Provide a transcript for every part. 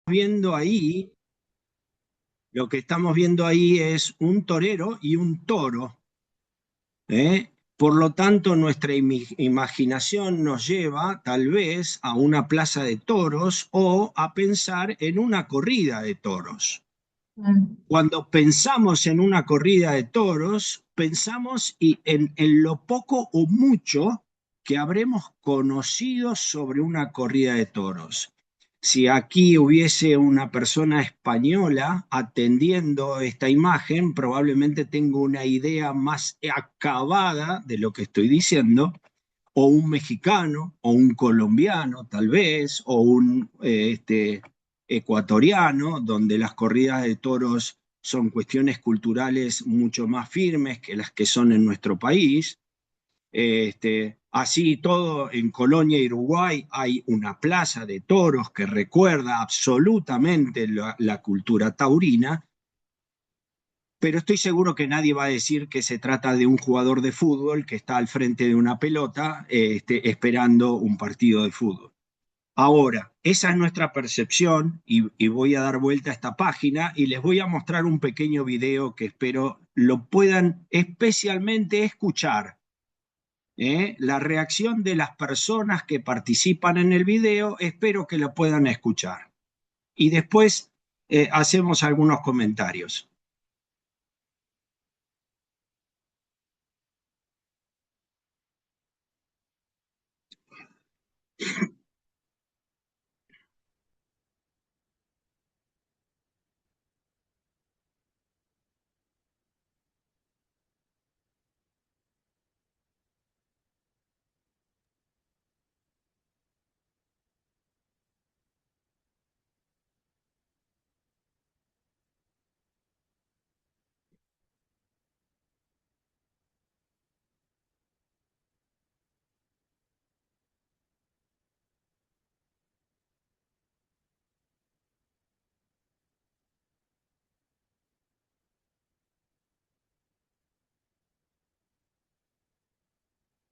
viendo ahí, lo que estamos viendo ahí es un torero y un toro, ¿eh? Por lo tanto, nuestra imaginación nos lleva tal vez a una plaza de toros o a pensar en una corrida de toros. Mm. Cuando pensamos en una corrida de toros, pensamos en lo poco o mucho que habremos conocido sobre una corrida de toros. Si aquí hubiese una persona española atendiendo esta imagen, probablemente tengo una idea más acabada de lo que estoy diciendo, o un mexicano, o un colombiano tal vez, o un ecuatoriano, donde las corridas de toros son cuestiones culturales mucho más firmes que las que son en nuestro país. Así todo, en Colonia, Uruguay, hay una plaza de toros que recuerda absolutamente la cultura taurina, pero estoy seguro que nadie va a decir que se trata de un jugador de fútbol que está al frente de una pelota esperando un partido de fútbol. Ahora, esa es nuestra percepción y voy a dar vuelta a esta página y les voy a mostrar un pequeño video que espero lo puedan especialmente escuchar. La reacción de las personas que participan en el video, espero que lo puedan escuchar. Y después hacemos algunos comentarios.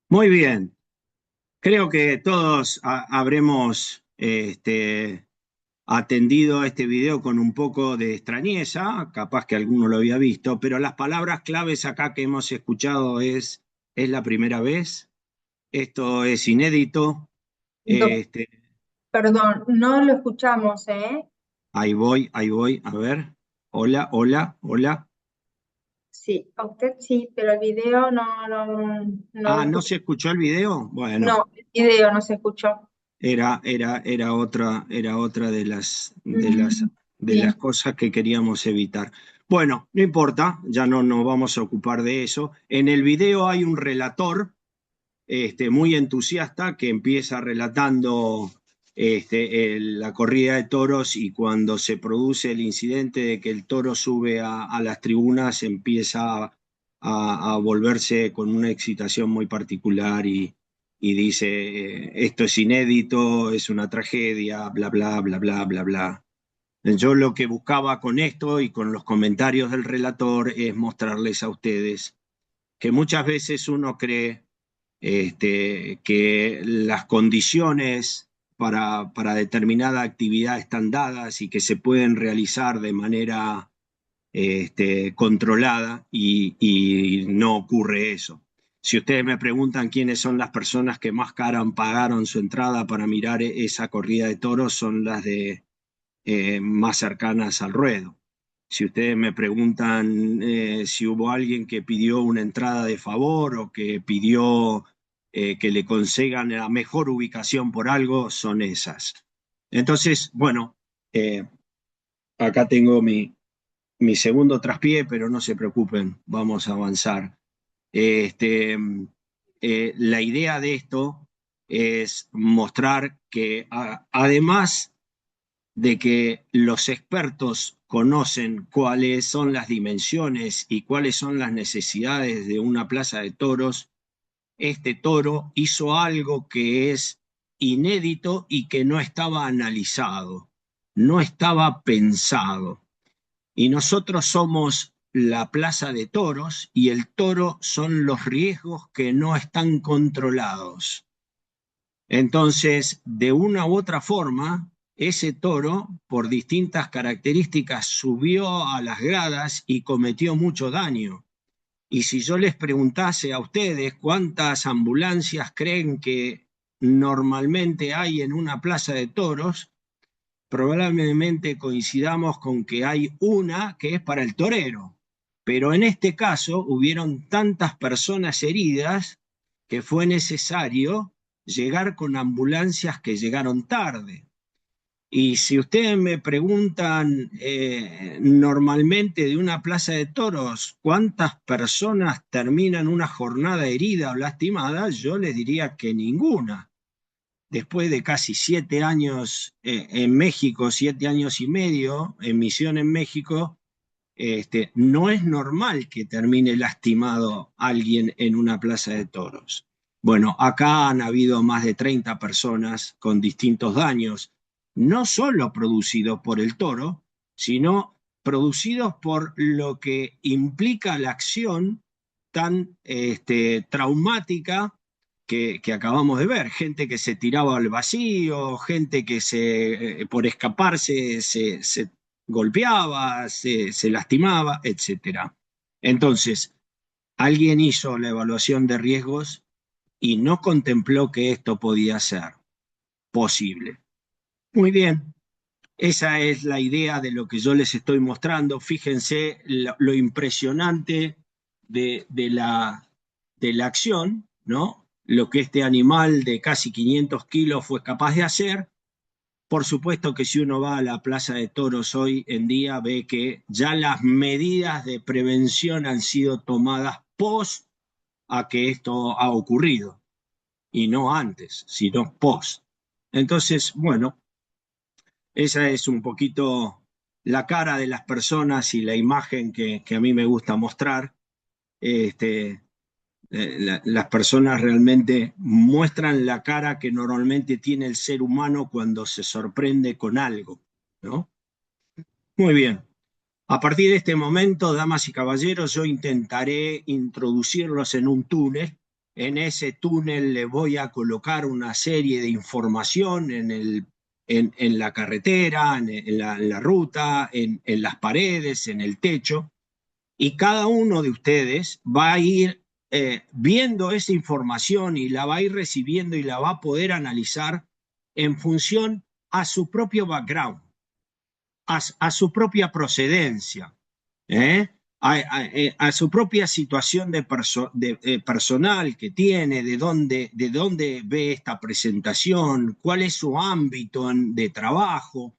Muy bien. Creo que todos habremos atendido a este video con un poco de extrañeza, capaz que alguno lo había visto, pero las palabras claves acá que hemos escuchado es la primera vez, esto es inédito, Doc- este, Perdón, no lo escuchamos, ¿eh? ahí voy, a ver, hola, hola, hola. Sí, a usted sí, pero el video no lo Ah, ¿no escucho. se escuchó el video? Bueno, No, el video no se escuchó. era otra de Mm, de las sí. cosas que queríamos evitar. Bueno, no importa, ya no nos vamos a ocupar de eso. En el video hay un relator muy entusiasta que empieza relatando la corrida de toros y cuando se produce el incidente de que el toro sube a las tribunas empieza a volverse con una excitación muy particular y dice, esto es inédito, es una tragedia, bla, bla, bla, bla, bla, bla. Yo lo que buscaba con esto y con los comentarios del relator es mostrarles a ustedes que muchas veces uno cree que las condiciones para determinada actividad están dadas y que se pueden realizar de manera controlada y no ocurre eso. Si ustedes me preguntan quiénes son las personas que más cara pagaron su entrada para mirar esa corrida de toros, son las de más cercanas al ruedo. Si ustedes me preguntan si hubo alguien que pidió una entrada de favor o que pidió que le concedan la mejor ubicación por algo, son esas. Entonces, bueno, eh, acá tengo mi segundo traspié, pero no se preocupen, vamos a avanzar. Este, la idea de esto es mostrar que además de que los expertos conocen cuáles son las dimensiones y cuáles son las necesidades de una plaza de toros, este toro hizo algo que es inédito y que no estaba analizado, no estaba pensado. Y nosotros somos la plaza de toros y el toro son los riesgos que no están controlados. Entonces, de una u otra forma, ese toro, por distintas características, subió a las gradas y cometió mucho daño. Y si yo les preguntase a ustedes cuántas ambulancias creen que normalmente hay en una plaza de toros, probablemente coincidamos con que hay una que es para el torero. Pero en este caso hubieron tantas personas heridas que fue necesario llegar con ambulancias que llegaron tarde. Y si ustedes me preguntan normalmente de una plaza de toros, ¿cuántas personas terminan una jornada herida o lastimada? Yo les diría que ninguna. Después de casi 7 años en México, 7 años y medio en misión en México, no es normal que termine lastimado alguien en una plaza de toros. Bueno, acá han habido más de 30 personas con distintos daños, no solo producidos por el toro, sino producidos por lo que implica la acción tan traumática que acabamos de ver. Gente que se tiraba al vacío, gente que por escaparse se golpeaba, se lastimaba, etcétera. Entonces, alguien hizo la evaluación de riesgos y no contempló que esto podía ser posible. Muy bien, esa es la idea de lo que yo les estoy mostrando. Fíjense lo impresionante de la acción, ¿no? Lo que este animal de casi 500 kilos fue capaz de hacer. Por supuesto que si uno va a la Plaza de Toros hoy en día ve que ya las medidas de prevención han sido tomadas post a que esto ha ocurrido, y no antes, sino post. Entonces, bueno, esa es un poquito la cara de las personas y la imagen que a mí me gusta mostrar. Este, las personas realmente muestran la cara que normalmente tiene el ser humano cuando se sorprende con algo, ¿no? Muy bien. A partir de este momento, damas y caballeros, yo intentaré introducirlos en un túnel. En ese túnel le voy a colocar una serie de información en la carretera, en la ruta, en las paredes, en el techo, y cada uno de ustedes va a ir viendo esa información y la va a ir recibiendo y la va a poder analizar en función a su propio background, a su propia procedencia, ¿eh? A su propia situación personal que tiene, de dónde ve esta presentación, cuál es su ámbito de trabajo,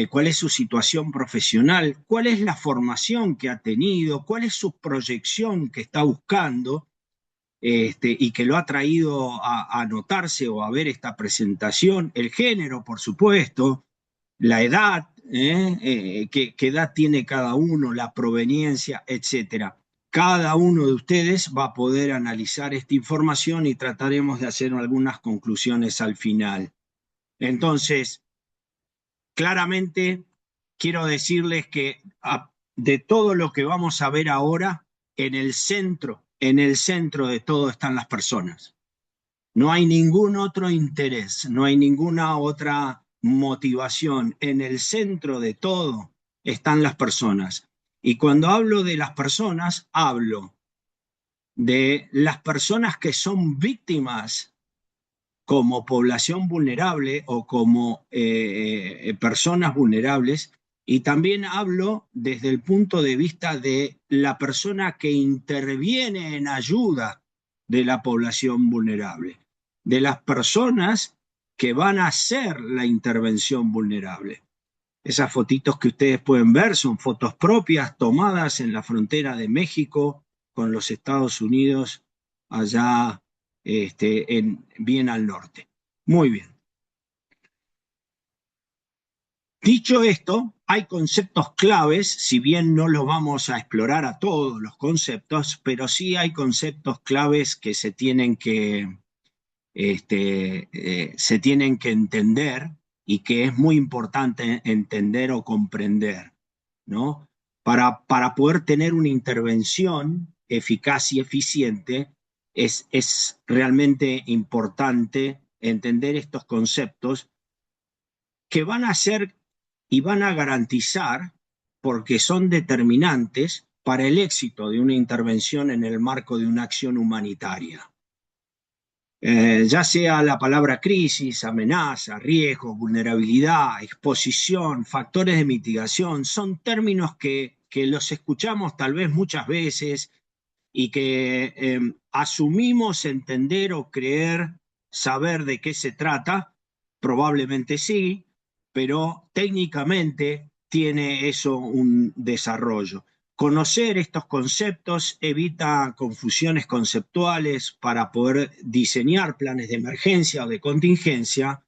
cuál es su situación profesional, cuál es la formación que ha tenido, cuál es su proyección que está buscando, y que lo ha traído a anotarse o a ver esta presentación, el género, por supuesto, la edad, qué edad tiene cada uno, la proveniencia, etcétera. Cada uno de ustedes va a poder analizar esta información y trataremos de hacer algunas conclusiones al final. Entonces, claramente quiero decirles que de todo lo que vamos a ver ahora, en el centro de todo están las personas. No hay ningún otro interés, no hay ninguna otra motivación. En el centro de todo están las personas. Y cuando hablo de las personas, hablo de las personas que son víctimas como población vulnerable o como personas vulnerables, y también hablo desde el punto de vista de la persona que interviene en ayuda de la población vulnerable, de las personas que van a hacer la intervención vulnerable. Esas fotitos que ustedes pueden ver son fotos propias tomadas en la frontera de México con los Estados Unidos, allá bien al norte. Muy bien. Dicho esto, hay conceptos claves, si bien no los vamos a explorar a todos los conceptos, pero sí hay conceptos claves que se tienen que entender y que es muy importante entender o comprender, ¿no? Para poder tener una intervención eficaz y eficiente, es realmente importante entender estos conceptos que van a ser y van a garantizar, porque son determinantes para el éxito de una intervención en el marco de una acción humanitaria. Ya sea la palabra crisis, amenaza, riesgo, vulnerabilidad, exposición, factores de mitigación, son términos que los escuchamos tal vez muchas veces y que asumimos entender o creer saber de qué se trata, probablemente sí, pero técnicamente tiene eso un desarrollo. Conocer estos conceptos evita confusiones conceptuales para poder diseñar planes de emergencia o de contingencia,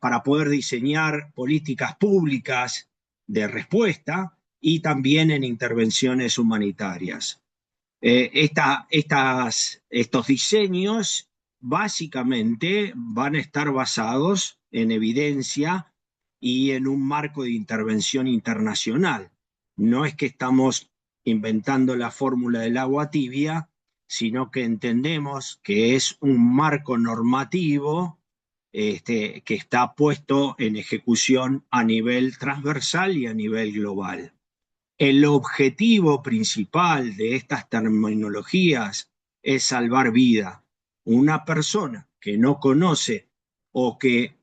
para poder diseñar políticas públicas de respuesta y también en intervenciones humanitarias. Estos diseños básicamente van a estar basados en evidencia y en un marco de intervención internacional. No es que estamos inventando la fórmula del agua tibia, sino que entendemos que es un marco normativo que está puesto en ejecución a nivel transversal y a nivel global. El objetivo principal de estas terminologías es salvar vida. Una persona que no conoce o que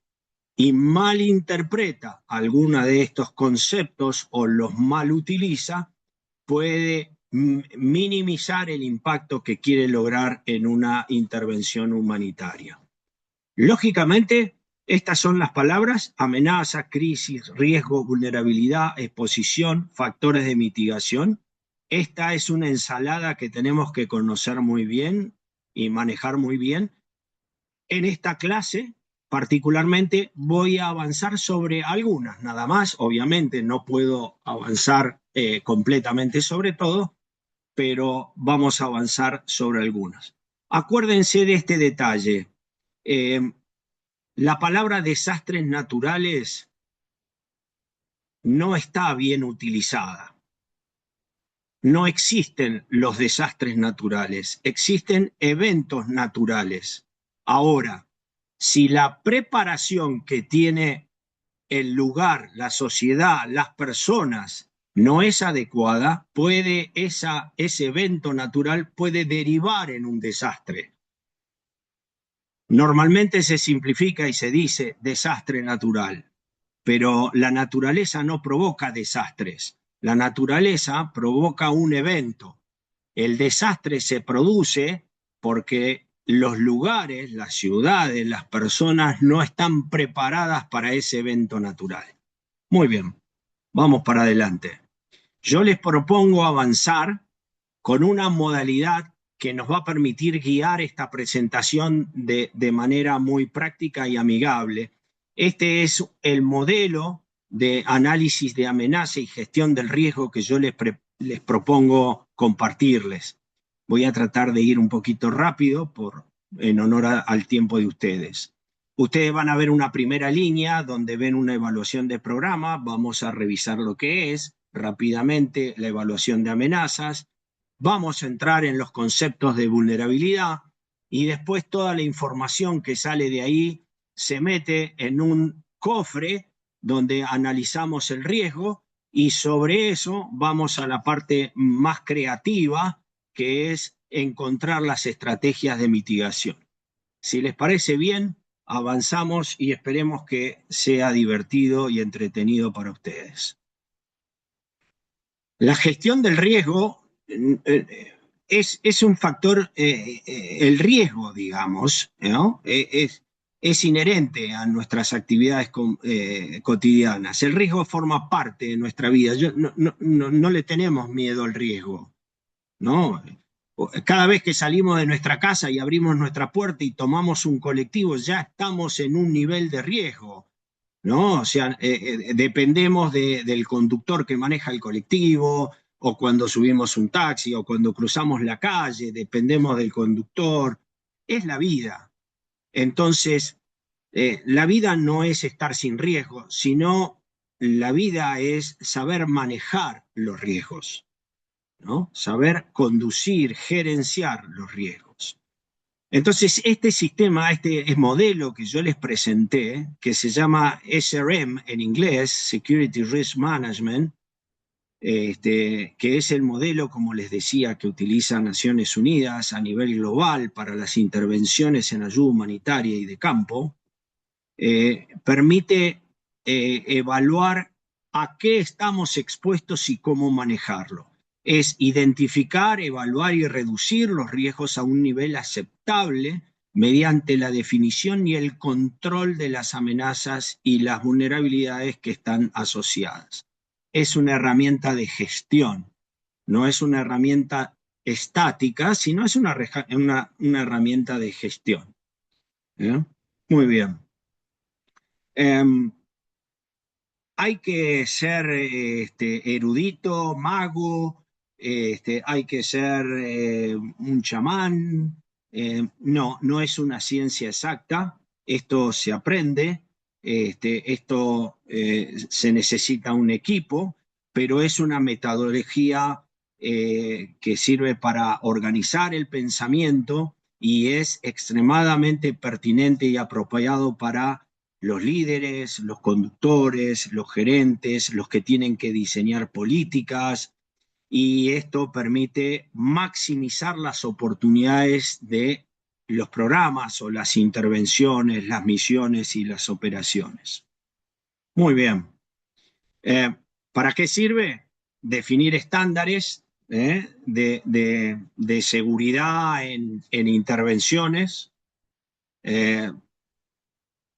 malinterpreta alguna de estos conceptos o los mal utiliza, puede minimizar el impacto que quiere lograr en una intervención humanitaria. Lógicamente, estas son las palabras: amenaza, crisis, riesgo, vulnerabilidad, exposición, factores de mitigación. Esta es una ensalada que tenemos que conocer muy bien y manejar muy bien. En esta clase, particularmente, voy a avanzar sobre algunas, nada más. Obviamente no puedo avanzar completamente sobre todo, pero vamos a avanzar sobre algunas. Acuérdense de este detalle. Eh, la palabra desastres naturales no está bien utilizada. No existen los desastres naturales, existen eventos naturales. Ahora, si la preparación que tiene el lugar, la sociedad, las personas no es adecuada, ese evento natural puede derivar en un desastre. Normalmente se simplifica y se dice desastre natural, pero la naturaleza no provoca desastres. La naturaleza provoca un evento. El desastre se produce porque los lugares, las ciudades, las personas no están preparadas para ese evento natural. Muy bien, vamos para adelante. Yo les propongo avanzar con una modalidad que nos va a permitir guiar esta presentación de manera muy práctica y amigable. Este es el modelo de análisis de amenaza y gestión del riesgo que yo les propongo compartirles. Voy a tratar de ir un poquito rápido en honor al tiempo de ustedes. Ustedes van a ver una primera línea donde ven una evaluación de programa. Vamos a revisar lo que es rápidamente la evaluación de amenazas. Vamos a entrar en los conceptos de vulnerabilidad y después toda la información que sale de ahí se mete en un cofre donde analizamos el riesgo y sobre eso vamos a la parte más creativa, que es encontrar las estrategias de mitigación. Si les parece bien, avanzamos y esperemos que sea divertido y entretenido para ustedes. La gestión del riesgo es un factor, el riesgo, digamos, ¿no? Es inherente a nuestras actividades cotidianas. El riesgo forma parte de nuestra vida. No le tenemos miedo al riesgo, ¿no? Cada vez que salimos de nuestra casa y abrimos nuestra puerta y tomamos un colectivo, ya estamos en un nivel de riesgo, ¿no? O sea, dependemos del conductor que maneja el colectivo, o cuando subimos un taxi, o cuando cruzamos la calle, dependemos del conductor. Es la vida. Entonces, la vida no es estar sin riesgo, sino la vida es saber manejar los riesgos, ¿no? Saber conducir, gerenciar los riesgos. Entonces, este sistema, este modelo que yo les presenté, que se llama SRM en inglés, Security Risk Management, que es el modelo, como les decía, que utiliza Naciones Unidas a nivel global para las intervenciones en ayuda humanitaria y de campo, permite evaluar a qué estamos expuestos y cómo manejarlo. Es identificar, evaluar y reducir los riesgos a un nivel aceptable mediante la definición y el control de las amenazas y las vulnerabilidades que están asociadas. Es una herramienta de gestión, no es una herramienta estática, sino es una herramienta de gestión. ¿Eh? Muy bien. Hay que ser erudito, mago, hay que ser un chamán. No, no es una ciencia exacta. Esto se aprende. Esto se necesita un equipo, pero es una metodología que sirve para organizar el pensamiento y es extremadamente pertinente y apropiado para los líderes, los conductores, los gerentes, los que tienen que diseñar políticas, y esto permite maximizar las oportunidades de los programas o las intervenciones, las misiones y las operaciones. Muy bien. ¿Para qué sirve? Definir estándares de seguridad en intervenciones,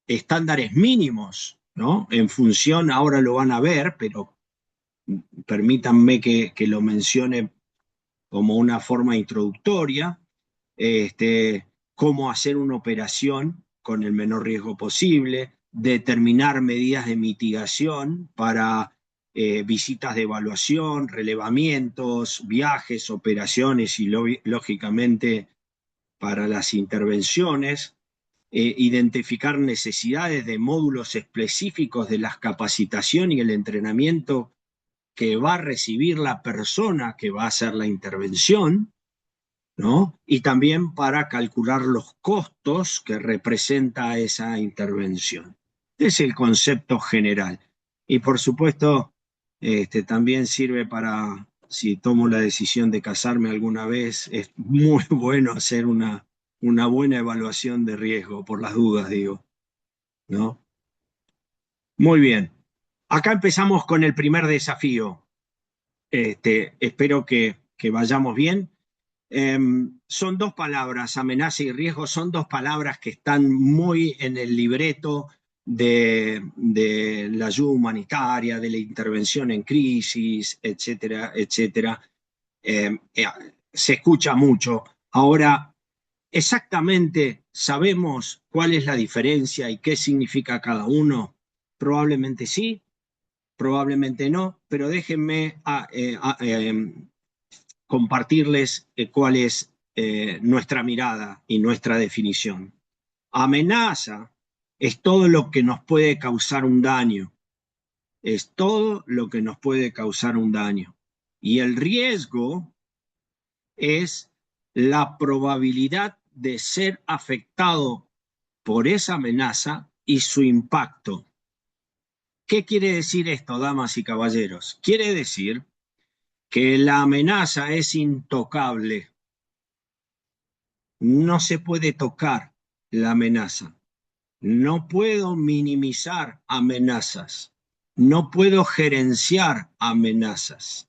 estándares mínimos, ¿no? En función, ahora lo van a ver, pero permítanme que lo mencione como una forma introductoria, cómo hacer una operación con el menor riesgo posible, determinar medidas de mitigación para visitas de evaluación, relevamientos, viajes, operaciones y lógicamente para las intervenciones, identificar necesidades de módulos específicos de la capacitación y el entrenamiento que va a recibir la persona que va a hacer la intervención, ¿no? Y también para calcular los costos que representa esa intervención. Es el concepto general. Y por supuesto, también sirve para, si tomo la decisión de casarme alguna vez, es muy bueno hacer una buena evaluación de riesgo, por las dudas, digo, ¿no? Muy bien. Acá empezamos con el primer desafío. Espero que vayamos bien. Son dos palabras, amenaza y riesgo, son dos palabras que están muy en el libreto de la ayuda humanitaria, de la intervención en crisis, etcétera, etcétera. Eh, eh, Se escucha mucho. Ahora, exactamente sabemos cuál es la diferencia y qué significa cada uno. Probablemente sí, probablemente no, pero déjenme compartirles cuál es nuestra mirada y nuestra definición. Amenaza es todo lo que nos puede causar un daño, es todo lo que nos puede causar un daño. Y el riesgo es la probabilidad de ser afectado por esa amenaza y su impacto. ¿Qué quiere decir esto, damas y caballeros? Quiere decir que la amenaza es intocable. No se puede tocar la amenaza. No puedo minimizar amenazas. No puedo gerenciar amenazas.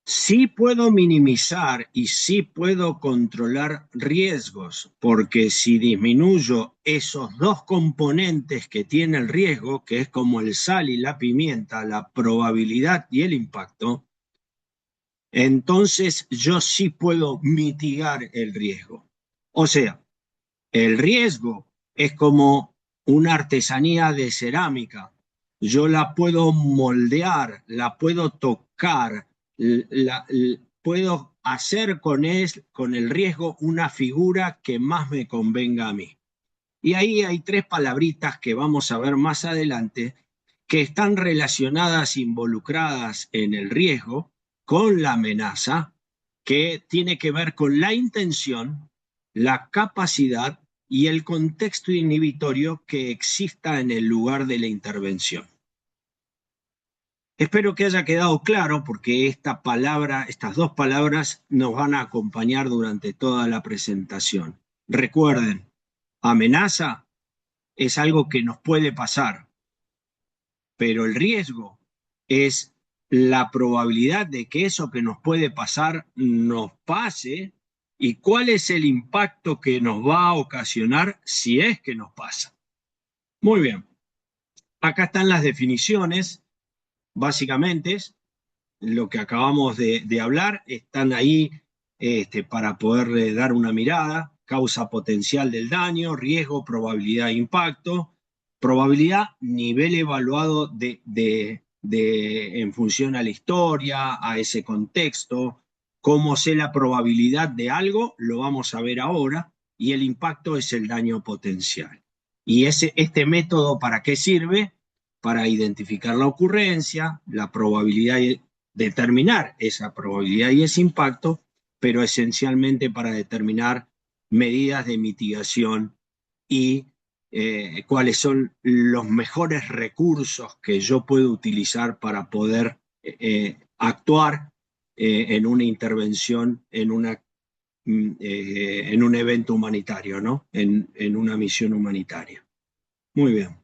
Sí puedo minimizar y sí puedo controlar riesgos, porque si disminuyo esos dos componentes que tiene el riesgo, que es como el sal y la pimienta, la probabilidad y el impacto, entonces yo sí puedo mitigar el riesgo. O sea, el riesgo es como una artesanía de cerámica. Yo la puedo moldear, la puedo tocar, puedo hacer con el riesgo una figura que más me convenga a mí. Y ahí hay tres palabritas que vamos a ver más adelante que están relacionadas, involucradas en el riesgo, con la amenaza, que tiene que ver con la intención la capacidad y el contexto inhibitorio que exista en el lugar de la intervención. Espero que haya quedado claro porque estas dos palabras nos van a acompañar durante toda la presentación. Recuerden, amenaza es algo que nos puede pasar, pero el riesgo es la probabilidad de que eso que nos puede pasar nos pase y cuál es el impacto que nos va a ocasionar si es que nos pasa. Muy bien, acá están las definiciones, básicamente lo que acabamos de hablar, están ahí para poder dar una mirada, causa potencial del daño, riesgo, probabilidad de impacto, probabilidad, nivel evaluado en función a la historia, a ese contexto, cómo sé la probabilidad de algo, lo vamos a ver ahora, y el impacto es el daño potencial. Y este método, ¿para qué sirve? Para identificar la ocurrencia, la probabilidad, determinar esa probabilidad y ese impacto, pero esencialmente para determinar medidas de mitigación y cuáles son los mejores recursos que yo puedo utilizar para poder actuar en una intervención, en un evento humanitario, ¿no? En una misión humanitaria. Muy bien.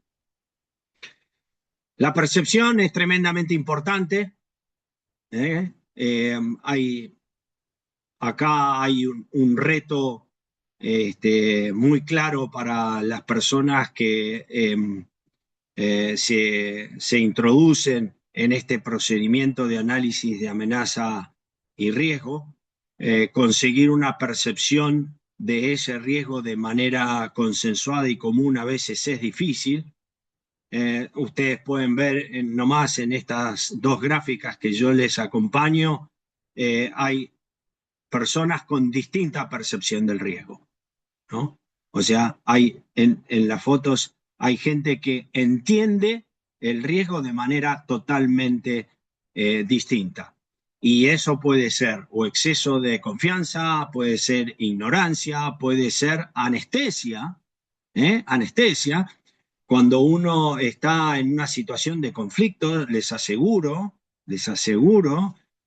La percepción es tremendamente importante. Acá hay un reto muy claro para las personas que se introducen en este procedimiento de análisis de amenaza y riesgo, conseguir una percepción de ese riesgo de manera consensuada y común a veces es difícil. Ustedes pueden ver nomás en estas dos gráficas que yo les acompaño, hay personas con distinta percepción del riesgo, ¿no? O sea, en las fotos hay gente que entiende el riesgo de manera totalmente distinta. Y eso puede ser o exceso de confianza, puede ser ignorancia, puede ser anestesia, anestesia. Cuando uno está en una situación de conflicto, les aseguro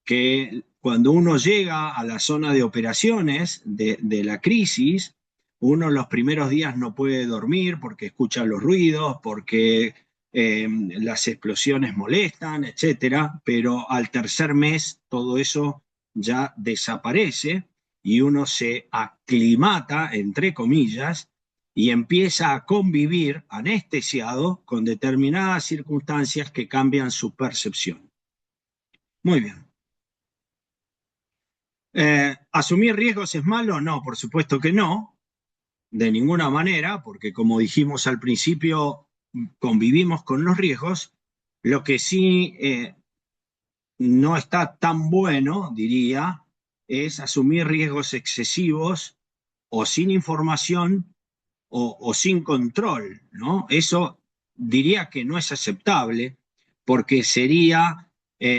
que cuando uno llega a la zona de operaciones de la crisis, uno los primeros días no puede dormir porque escucha los ruidos, porque las explosiones molestan, etcétera, pero al tercer mes todo eso ya desaparece y uno se aclimata, entre comillas, y empieza a convivir anestesiado con determinadas circunstancias que cambian su percepción. Muy bien. ¿Asumir riesgos es malo? No, por supuesto que no, de ninguna manera, porque como dijimos al principio, convivimos con los riesgos. Lo que sí no está tan bueno, diría, es asumir riesgos excesivos o sin información o sin control, ¿no? Eso diría que no es aceptable porque sería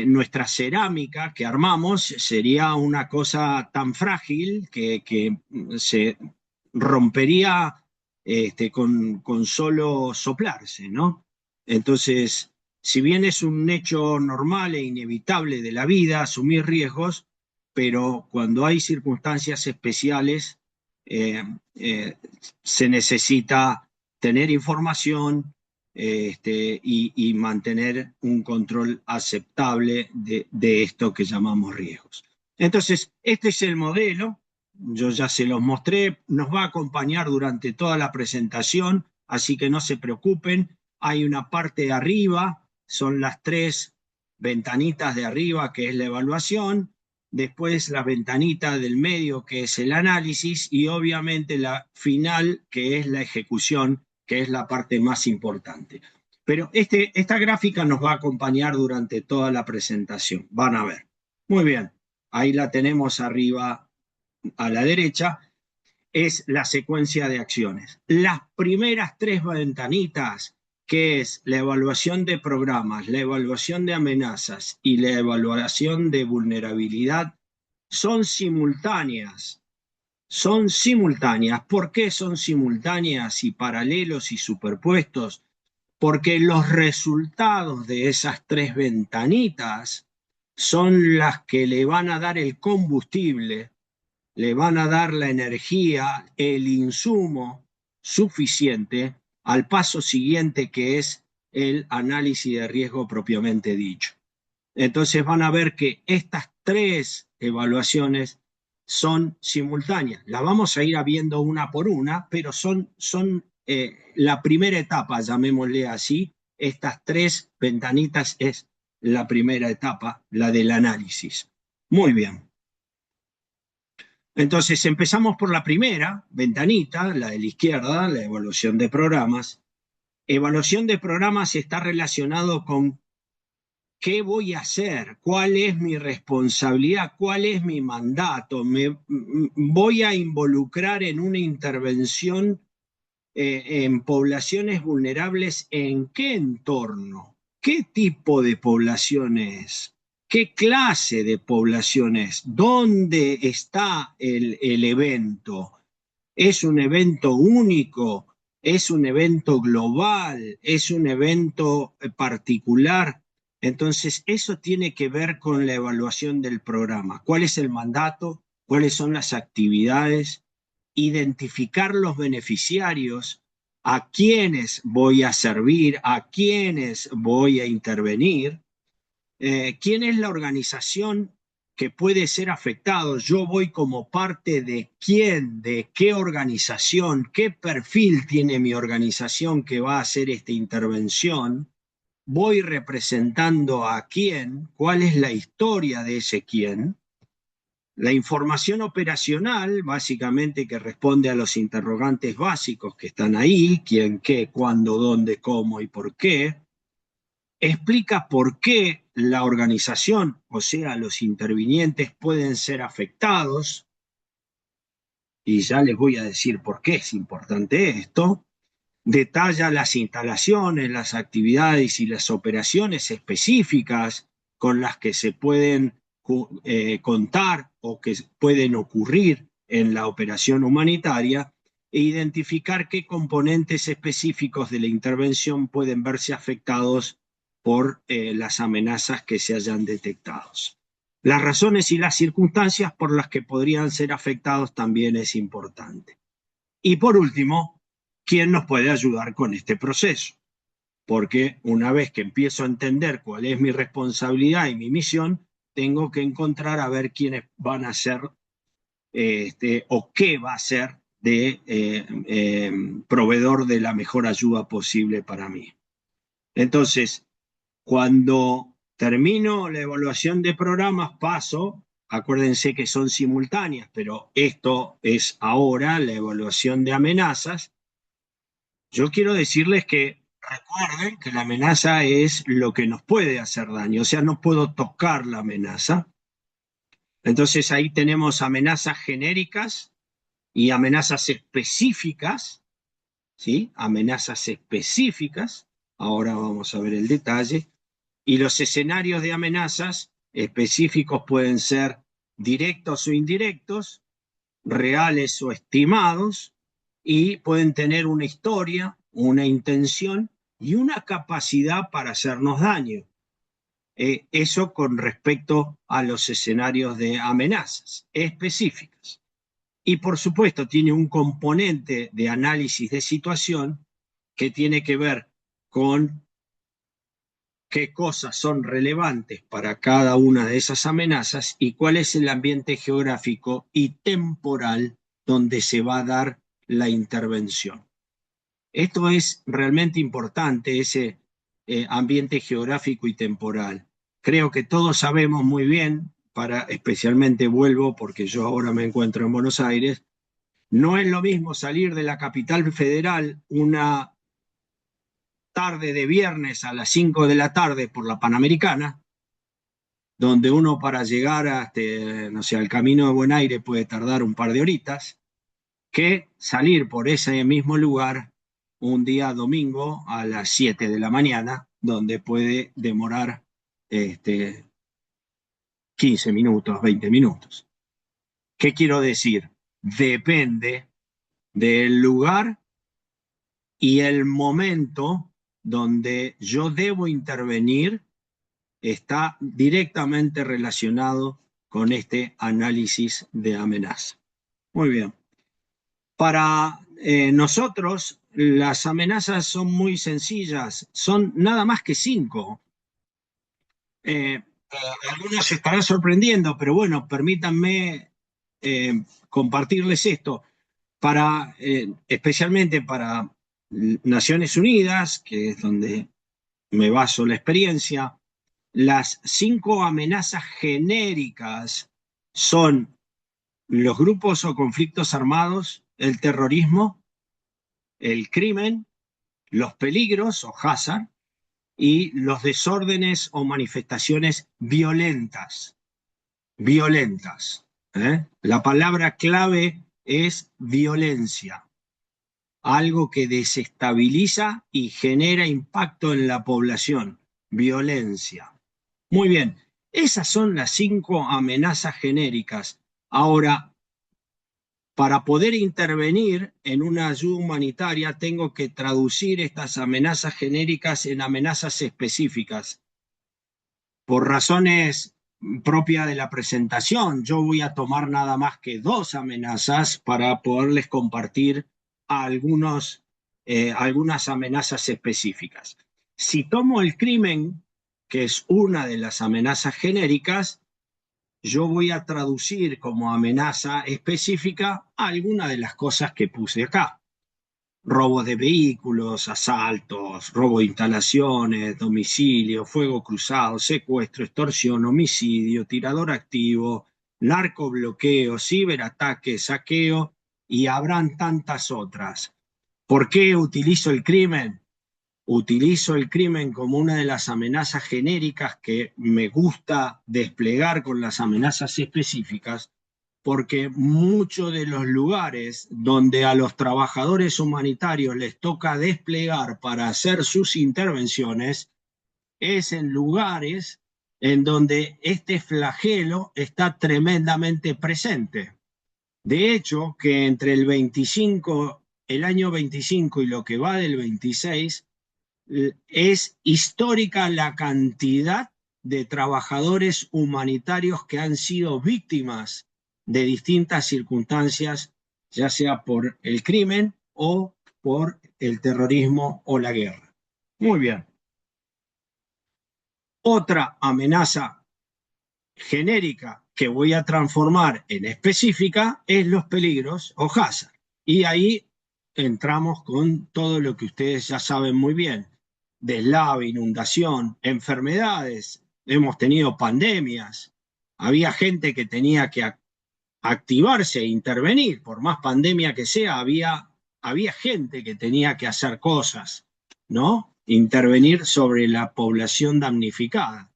nuestra cerámica que armamos sería una cosa tan frágil que se rompería con solo soplarse, ¿no? Entonces, si bien es un hecho normal e inevitable de la vida asumir riesgos, pero cuando hay circunstancias especiales, eh, eh, se necesita tener información y mantener un control aceptable de esto que llamamos riesgos. Entonces, este es el modelo, yo ya se los mostré, nos va a acompañar durante toda la presentación, así que no se preocupen, hay una parte de arriba, son las tres ventanitas de arriba que es la evaluación, después la ventanita del medio que es el análisis y obviamente la final que es la ejecución, que es la parte más importante. Pero esta gráfica nos va a acompañar durante toda la presentación, van a ver. Muy bien, ahí la tenemos arriba a la derecha, es la secuencia de acciones. Las primeras tres ventanitas, que es la evaluación de programas, la evaluación de amenazas y la evaluación de vulnerabilidad, son simultáneas. son simultáneas. ¿Por qué son simultáneas y paralelos y superpuestos? Porque los resultados de esas tres ventanitas son las que le van a dar el combustible, le van a dar la energía, el insumo suficiente al paso siguiente, que es el análisis de riesgo propiamente dicho. Entonces van a ver que estas tres evaluaciones son simultáneas. Las vamos a ir viendo una por una, pero son la primera etapa, llamémosle así. Estas tres ventanitas es la primera etapa, la del análisis. Muy bien. Entonces empezamos por la primera ventanita, la de la izquierda, la evaluación de programas. Evaluación de programas está relacionado con qué voy a hacer, cuál es mi responsabilidad, cuál es mi mandato. Me voy a involucrar en una intervención en poblaciones vulnerables. ¿En qué entorno? ¿Qué tipo de poblaciones? ¿Qué clase de poblaciones? ¿Dónde está el evento? ¿Es un evento único? ¿Es un evento global? ¿Es un evento particular? Entonces, eso tiene que ver con la evaluación del programa. ¿Cuál es el mandato? ¿Cuáles son las actividades? Identificar los beneficiarios, a quiénes voy a servir, a quiénes voy a intervenir, quién es la organización que puede ser afectado. Yo voy como parte de quién, de qué organización, qué perfil tiene mi organización que va a hacer esta intervención. Voy representando a quién, cuál es la historia de ese quién. La información operacional, básicamente, que responde a los interrogantes básicos que están ahí: quién, qué, cuándo, dónde, cómo y por qué. Explica por qué la organización, o sea, los intervinientes, pueden ser afectados, y ya les voy a decir por qué es importante esto. Detalla las instalaciones, las actividades y las operaciones específicas con las que se pueden contar o que pueden ocurrir en la operación humanitaria, e identificar qué componentes específicos de la intervención pueden verse afectados por las amenazas que se hayan detectado. Las razones y las circunstancias por las que podrían ser afectados también es importante. Y por último, ¿quién nos puede ayudar con este proceso? Porque una vez que empiezo a entender cuál es mi responsabilidad y mi misión, tengo que encontrar a ver quiénes van a ser o qué va a ser de proveedor de la mejor ayuda posible para mí. Entonces, cuando termino la evaluación de programas, paso, acuérdense que son simultáneas, pero esto es ahora la evaluación de amenazas. Yo quiero decirles que recuerden que la amenaza es lo que nos puede hacer daño, o sea, no puedo tocar la amenaza. Entonces ahí tenemos amenazas genéricas y amenazas específicas, ¿sí? Amenazas específicas. Ahora vamos a ver el detalle. Y los escenarios de amenazas específicos pueden ser directos o indirectos, reales o estimados, y pueden tener una historia, una intención y una capacidad para hacernos daño. Eso con respecto a los escenarios de amenazas específicas. Y por supuesto tiene un componente de análisis de situación que tiene que ver con qué cosas son relevantes para cada una de esas amenazas y cuál es el ambiente geográfico y temporal donde se va a dar la intervención. Esto es realmente importante, ese ambiente geográfico y temporal. Creo que todos sabemos muy bien, especialmente vuelvo porque yo ahora me encuentro en Buenos Aires, no es lo mismo salir de la capital federal una tarde de viernes a las 5 de la tarde por la Panamericana, donde uno para llegar hasta, no sé, al Camino de Buen Aire puede tardar un par de horitas, que salir por ese mismo lugar un día domingo a las 7 de la mañana, donde puede demorar 15 minutos, 20 minutos. ¿Qué quiero decir? depende del lugar y el momento donde yo debo intervenir, está directamente relacionado con este análisis de amenaza. Muy bien. Para nosotros, las amenazas son muy sencillas, son nada más que 5. Algunos se estarán sorprendiendo, pero bueno, permítanme compartirles esto. Especialmente para Naciones Unidas, que es donde me baso la experiencia, las 5 amenazas genéricas son los grupos o conflictos armados, el terrorismo, el crimen, los peligros o hazard y los desórdenes o manifestaciones violentas. Violentas. La palabra clave es violencia, algo que desestabiliza y genera impacto en la población. Violencia. Muy bien, esas son las 5 amenazas genéricas. Ahora, para poder intervenir en una ayuda humanitaria, tengo que traducir estas amenazas genéricas en amenazas específicas. Por razones propias de la presentación, yo voy a tomar nada más que 2 amenazas para poderles compartir algunas amenazas específicas. Si tomo el crimen, que es una de las amenazas genéricas, yo voy a traducir como amenaza específica alguna de las cosas que puse acá. Robos de vehículos, asaltos, robo de instalaciones, domicilio, fuego cruzado, secuestro, extorsión, homicidio, tirador activo, narcobloqueo, ciberataque, saqueo y habrán tantas otras. ¿Por qué utilizo el crimen? Utilizo el crimen como una de las amenazas genéricas que me gusta desplegar con las amenazas específicas, porque muchos de los lugares donde a los trabajadores humanitarios les toca desplegar para hacer sus intervenciones es en lugares en donde este flagelo está tremendamente presente. De hecho, que entre el año 25 y lo que va del 26, es histórica la cantidad de trabajadores humanitarios que han sido víctimas de distintas circunstancias, ya sea por el crimen o por el terrorismo o la guerra. Muy bien. Otra amenaza genérica que voy a transformar en específica es los peligros o hazard. Y ahí entramos con todo lo que ustedes ya saben muy bien. Deslave, inundación, enfermedades, hemos tenido pandemias, había gente que tenía que activarse e intervenir, por más pandemia que sea, había gente que tenía que hacer cosas, ¿no? Intervenir sobre la población damnificada.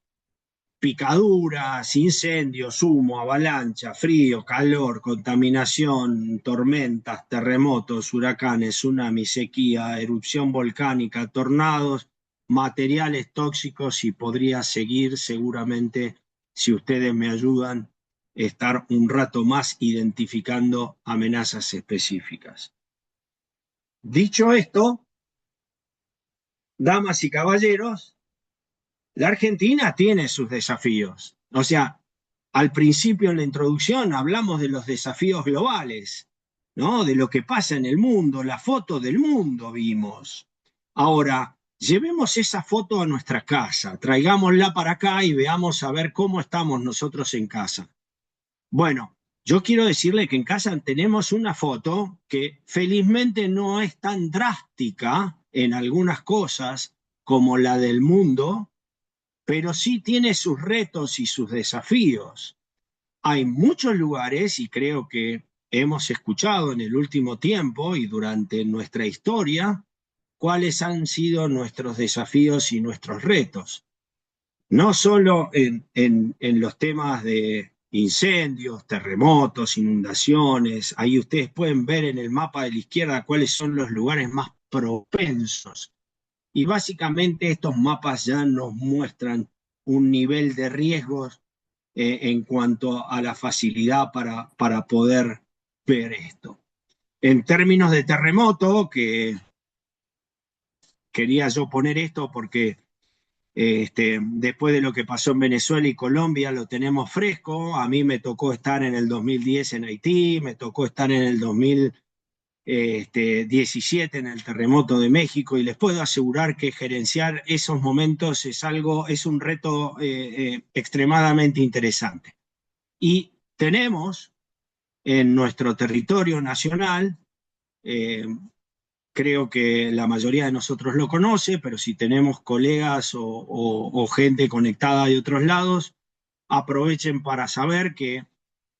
Picaduras, incendios, humo, avalancha, frío, calor, contaminación, tormentas, terremotos, huracanes, tsunamis, sequía, erupción volcánica, tornados, materiales tóxicos y podría seguir seguramente, si ustedes me ayudan, estar un rato más identificando amenazas específicas. Dicho esto, damas y caballeros, la Argentina tiene sus desafíos. O sea, al principio en la introducción hablamos de los desafíos globales, ¿no? De lo que pasa en el mundo, la foto del mundo vimos. Ahora, llevemos esa foto a nuestra casa, traigámosla para acá y veamos a ver cómo estamos nosotros en casa. Bueno, yo quiero decirle que en casa tenemos una foto que felizmente no es tan drástica en algunas cosas como la del mundo, pero sí tiene sus retos y sus desafíos. Hay muchos lugares, y creo que hemos escuchado en el último tiempo y durante nuestra historia, cuáles han sido nuestros desafíos y nuestros retos. No solo en los temas de incendios, terremotos, inundaciones, ahí ustedes pueden ver en el mapa de la izquierda cuáles son los lugares más propensos. Y básicamente estos mapas ya nos muestran un nivel de riesgos en cuanto a la facilidad para poder ver esto. En términos de terremoto, que quería yo poner esto porque después de lo que pasó en Venezuela y Colombia lo tenemos fresco. A mí me tocó estar en el 2010 en Haití, me tocó estar en el 2017 en el terremoto de México, y les puedo asegurar que gerenciar esos momentos es un reto extremadamente interesante. Y tenemos en nuestro territorio nacional, eh, creo que la mayoría de nosotros lo conoce, pero si tenemos colegas o gente conectada de otros lados, aprovechen para saber que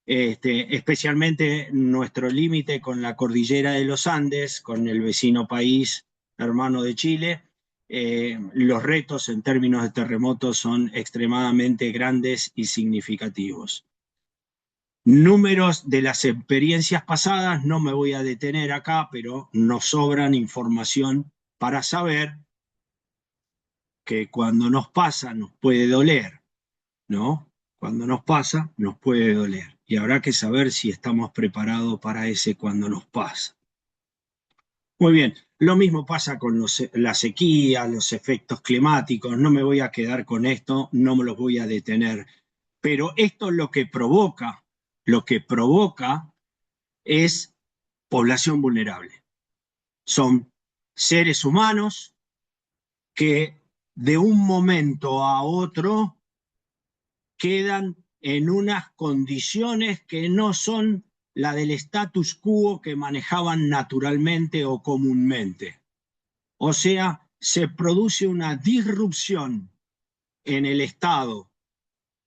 especialmente nuestro límite con la cordillera de los Andes, con el vecino país hermano de Chile, los retos en términos de terremotos son extremadamente grandes y significativos. Números de las experiencias pasadas, no me voy a detener acá, pero nos sobran información para saber que cuando nos pasa nos puede doler, ¿no? Cuando nos pasa nos puede doler, y habrá que saber si estamos preparados para ese cuando nos pasa. Muy bien, lo mismo pasa con la sequía, los efectos climáticos. No me voy a quedar con esto, no me los voy a detener, pero esto lo que provoca es población vulnerable. Son seres humanos que de un momento a otro quedan en unas condiciones que no son la del status quo que manejaban naturalmente o comúnmente. O sea, se produce una disrupción en el estado,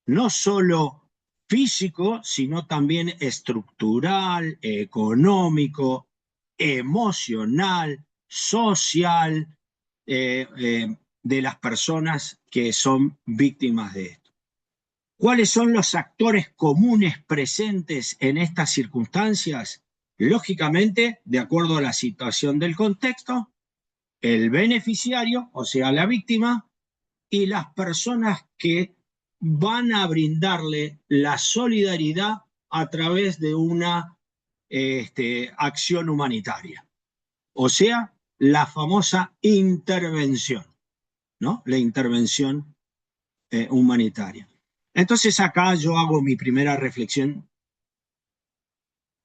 no solo físico, sino también estructural, económico, emocional, social, de las personas que son víctimas de esto. ¿Cuáles son los actores comunes presentes en estas circunstancias? Lógicamente, de acuerdo a la situación del contexto, el beneficiario, o sea, la víctima, y las personas que van a brindarle la solidaridad a través de una acción humanitaria. O sea, la famosa intervención, ¿no? La intervención humanitaria. Entonces acá yo hago mi primera reflexión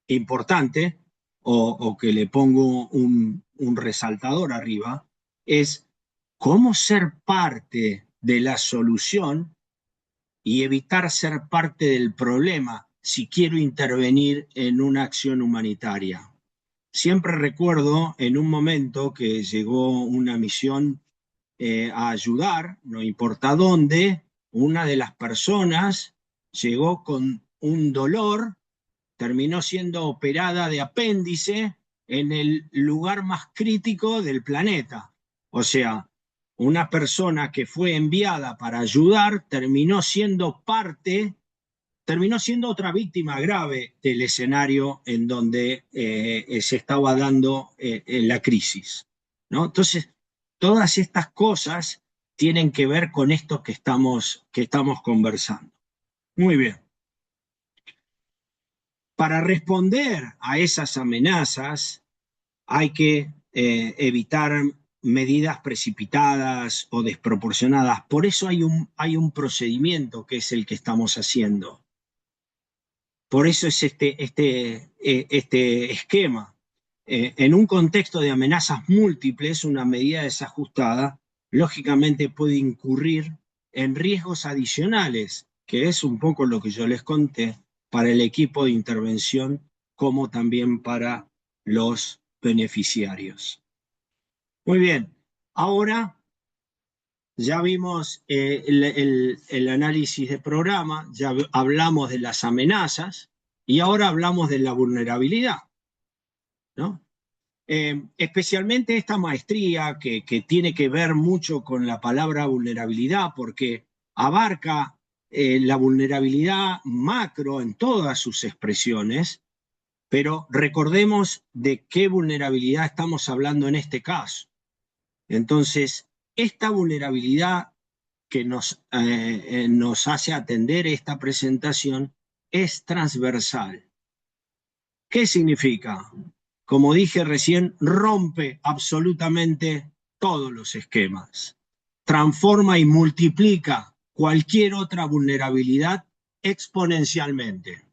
importante, o que le pongo un resaltador arriba, es cómo ser parte de la solución y evitar ser parte del problema si quiero intervenir en una acción humanitaria. Siempre recuerdo en un momento que llegó una misión a ayudar, no importa dónde, una de las personas llegó con un dolor, terminó siendo operada de apéndice en el lugar más crítico del planeta. O sea, una persona que fue enviada para ayudar terminó siendo otra víctima grave del escenario en donde se estaba dando la crisis, ¿no? Entonces, todas estas cosas tienen que ver con esto que estamos conversando. Muy bien. Para responder a esas amenazas hay que evitar medidas precipitadas o desproporcionadas. Por eso hay un procedimiento que es el que estamos haciendo. Por eso es este esquema. En un contexto de amenazas múltiples, una medida desajustada, lógicamente puede incurrir en riesgos adicionales, que es un poco lo que yo les conté, para el equipo de intervención, como también para los beneficiarios. Muy bien, ahora ya vimos el análisis de programa, ya hablamos de las amenazas y ahora hablamos de la vulnerabilidad, ¿no? Especialmente esta maestría que tiene que ver mucho con la palabra vulnerabilidad, porque abarca la vulnerabilidad macro en todas sus expresiones, pero recordemos de qué vulnerabilidad estamos hablando en este caso. Entonces, esta vulnerabilidad que nos hace atender esta presentación es transversal. ¿Qué significa? Como dije recién, rompe absolutamente todos los esquemas. Transforma y multiplica cualquier otra vulnerabilidad exponencialmente.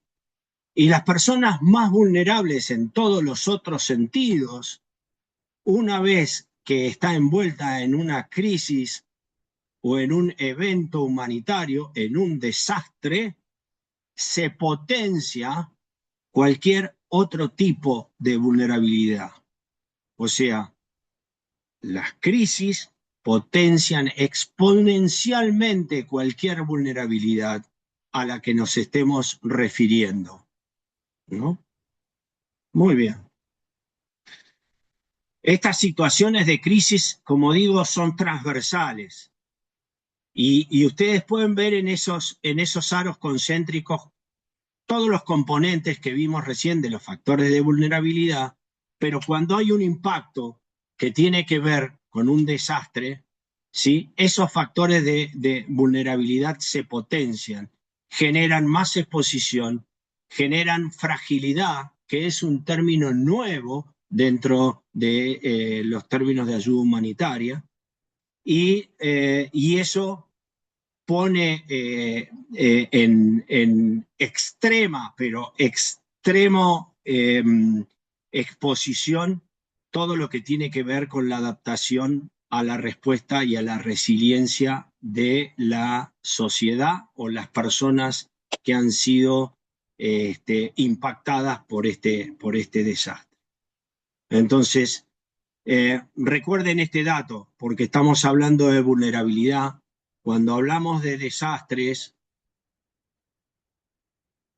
Y las personas más vulnerables en todos los otros sentidos, una vez que está envuelta en una crisis o en un evento humanitario, en un desastre, se potencia cualquier otro tipo de vulnerabilidad. O sea, las crisis potencian exponencialmente cualquier vulnerabilidad a la que nos estemos refiriendo, ¿no? Muy bien. Estas situaciones de crisis, como digo, son transversales. Y ustedes pueden ver en esos aros concéntricos todos los componentes que vimos recién de los factores de vulnerabilidad, pero cuando hay un impacto que tiene que ver con un desastre, ¿sí? Esos factores de vulnerabilidad se potencian, generan más exposición, generan fragilidad, que es un término nuevo dentro de los términos de ayuda humanitaria, y eso pone en extrema, pero extremo exposición todo lo que tiene que ver con la adaptación a la respuesta y a la resiliencia de la sociedad o las personas que han sido impactadas por este desastre. Entonces, recuerden este dato, porque estamos hablando de vulnerabilidad. Cuando hablamos de desastres,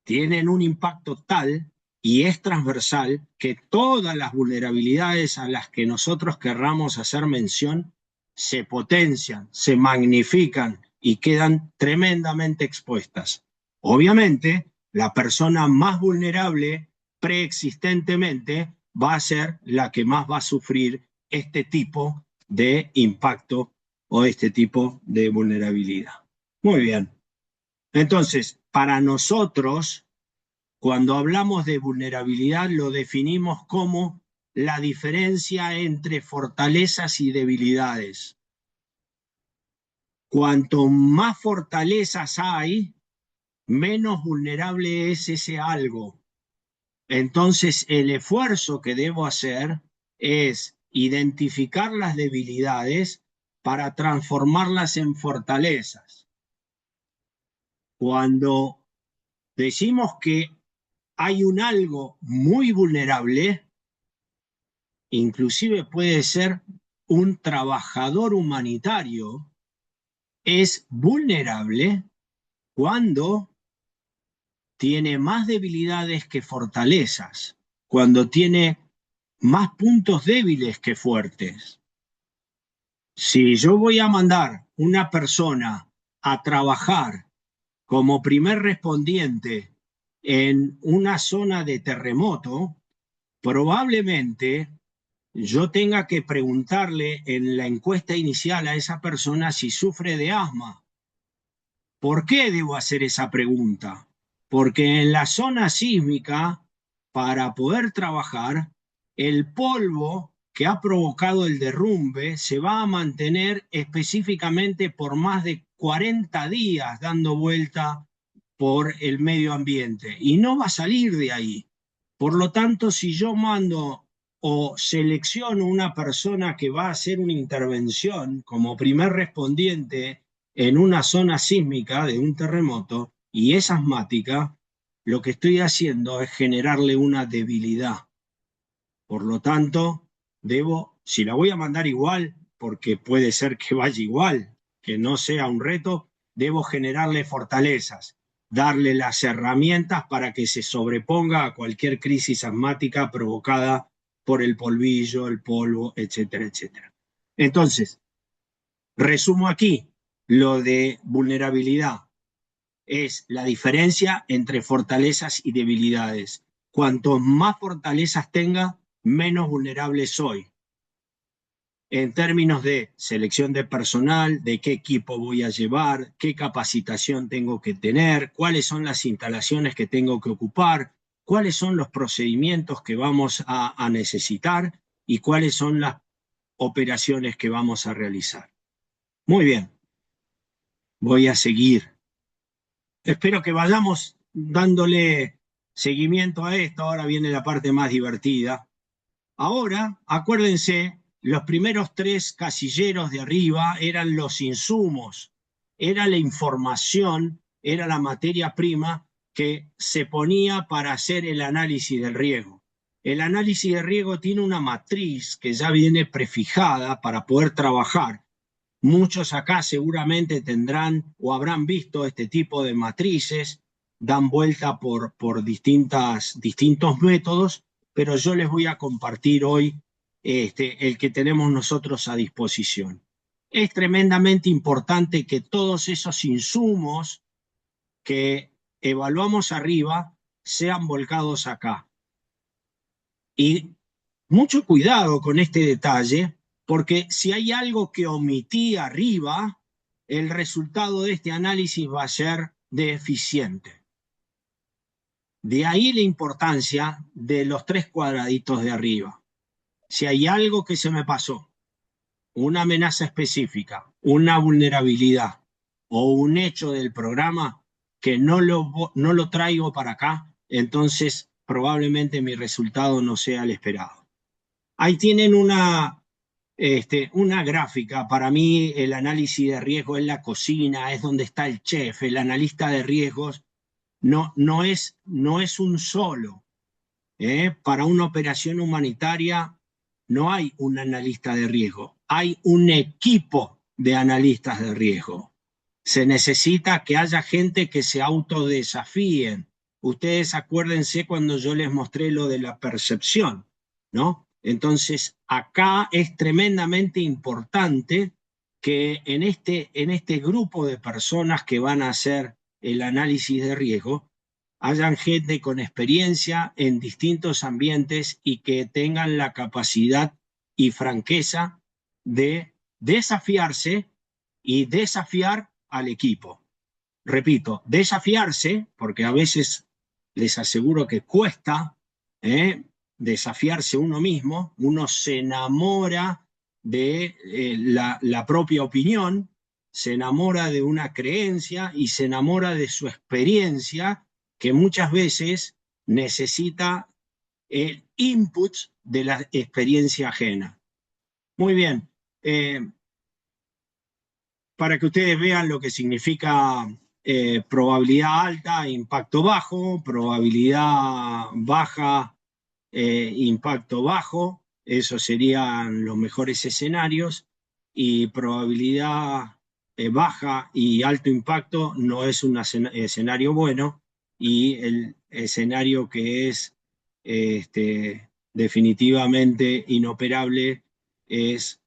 tienen un impacto tal y es transversal que todas las vulnerabilidades a las que nosotros querramos hacer mención se potencian, se magnifican y quedan tremendamente expuestas. Obviamente, la persona más vulnerable preexistentemente va a ser la que más va a sufrir este tipo de impacto o este tipo de vulnerabilidad. Muy bien. Entonces, para nosotros, cuando hablamos de vulnerabilidad, lo definimos como la diferencia entre fortalezas y debilidades. Cuanto más fortalezas hay, menos vulnerable es ese algo. Entonces, el esfuerzo que debo hacer es identificar las debilidades para transformarlas en fortalezas. Cuando decimos que hay un algo muy vulnerable, inclusive puede ser un trabajador humanitario, es vulnerable cuando tiene más debilidades que fortalezas, cuando tiene más puntos débiles que fuertes. Si yo voy a mandar una persona a trabajar como primer respondiente en una zona de terremoto, probablemente yo tenga que preguntarle en la encuesta inicial a esa persona si sufre de asma. ¿Por qué debo hacer esa pregunta? Porque en la zona sísmica, para poder trabajar, el polvo que ha provocado el derrumbe se va a mantener específicamente por más de 40 días dando vuelta por el medio ambiente y no va a salir de ahí. Por lo tanto, si yo mando o selecciono una persona que va a hacer una intervención como primer respondiente en una zona sísmica de un terremoto y es asmática, lo que estoy haciendo es generarle una debilidad. Por lo tanto, si la voy a mandar igual, porque puede ser que vaya igual, que no sea un reto, debo generarle fortalezas, darle las herramientas para que se sobreponga a cualquier crisis asmática provocada por el polvillo, el polvo, etcétera, etcétera. Entonces, resumo aquí, lo de vulnerabilidad es la diferencia entre fortalezas y debilidades. Cuanto más fortalezas tenga, menos vulnerable soy. En términos de selección de personal, de qué equipo voy a llevar, qué capacitación tengo que tener, cuáles son las instalaciones que tengo que ocupar, cuáles son los procedimientos que vamos a necesitar y cuáles son las operaciones que vamos a realizar. Muy bien, voy a seguir. Espero que vayamos dándole seguimiento a esto. Ahora viene la parte más divertida. Ahora, acuérdense, los primeros 3 casilleros de arriba eran los insumos, era la información, era la materia prima que se ponía para hacer el análisis del riesgo. El análisis de riesgo tiene una matriz que ya viene prefijada para poder trabajar. Muchos acá seguramente tendrán o habrán visto este tipo de matrices, dan vuelta por distintos métodos, pero yo les voy a compartir hoy el que tenemos nosotros a disposición. Es tremendamente importante que todos esos insumos que evaluamos arriba sean volcados acá. Y mucho cuidado con este detalle, porque si hay algo que omití arriba, el resultado de este análisis va a ser deficiente. De ahí la importancia de los 3 cuadraditos de arriba. Si hay algo que se me pasó, una amenaza específica, una vulnerabilidad o un hecho del programa que no lo traigo para acá, entonces probablemente mi resultado no sea el esperado. Ahí tienen una gráfica. Para mí el análisis de riesgo es la cocina, es donde está el chef. El analista de riesgos no es un solo. Para una operación humanitaria no hay un analista de riesgo, hay un equipo de analistas de riesgo. Se necesita que haya gente que se autodesafíen. Ustedes acuérdense cuando yo les mostré lo de la percepción, ¿no? Entonces, acá es tremendamente importante que en este grupo de personas que van a hacer el análisis de riesgo, hayan gente con experiencia en distintos ambientes y que tengan la capacidad y franqueza de desafiarse y desafiar al equipo. Repito, desafiarse, porque a veces les aseguro que cuesta desafiarse uno mismo, uno se enamora de la propia opinión, se enamora de una creencia y se enamora de su experiencia, que muchas veces necesita el input de la experiencia ajena. Muy bien, para que ustedes vean lo que significa probabilidad alta, impacto bajo, probabilidad baja, impacto bajo, esos serían los mejores escenarios, y probabilidad baja y alto impacto no es un escenario bueno, y el escenario que es definitivamente inoperable es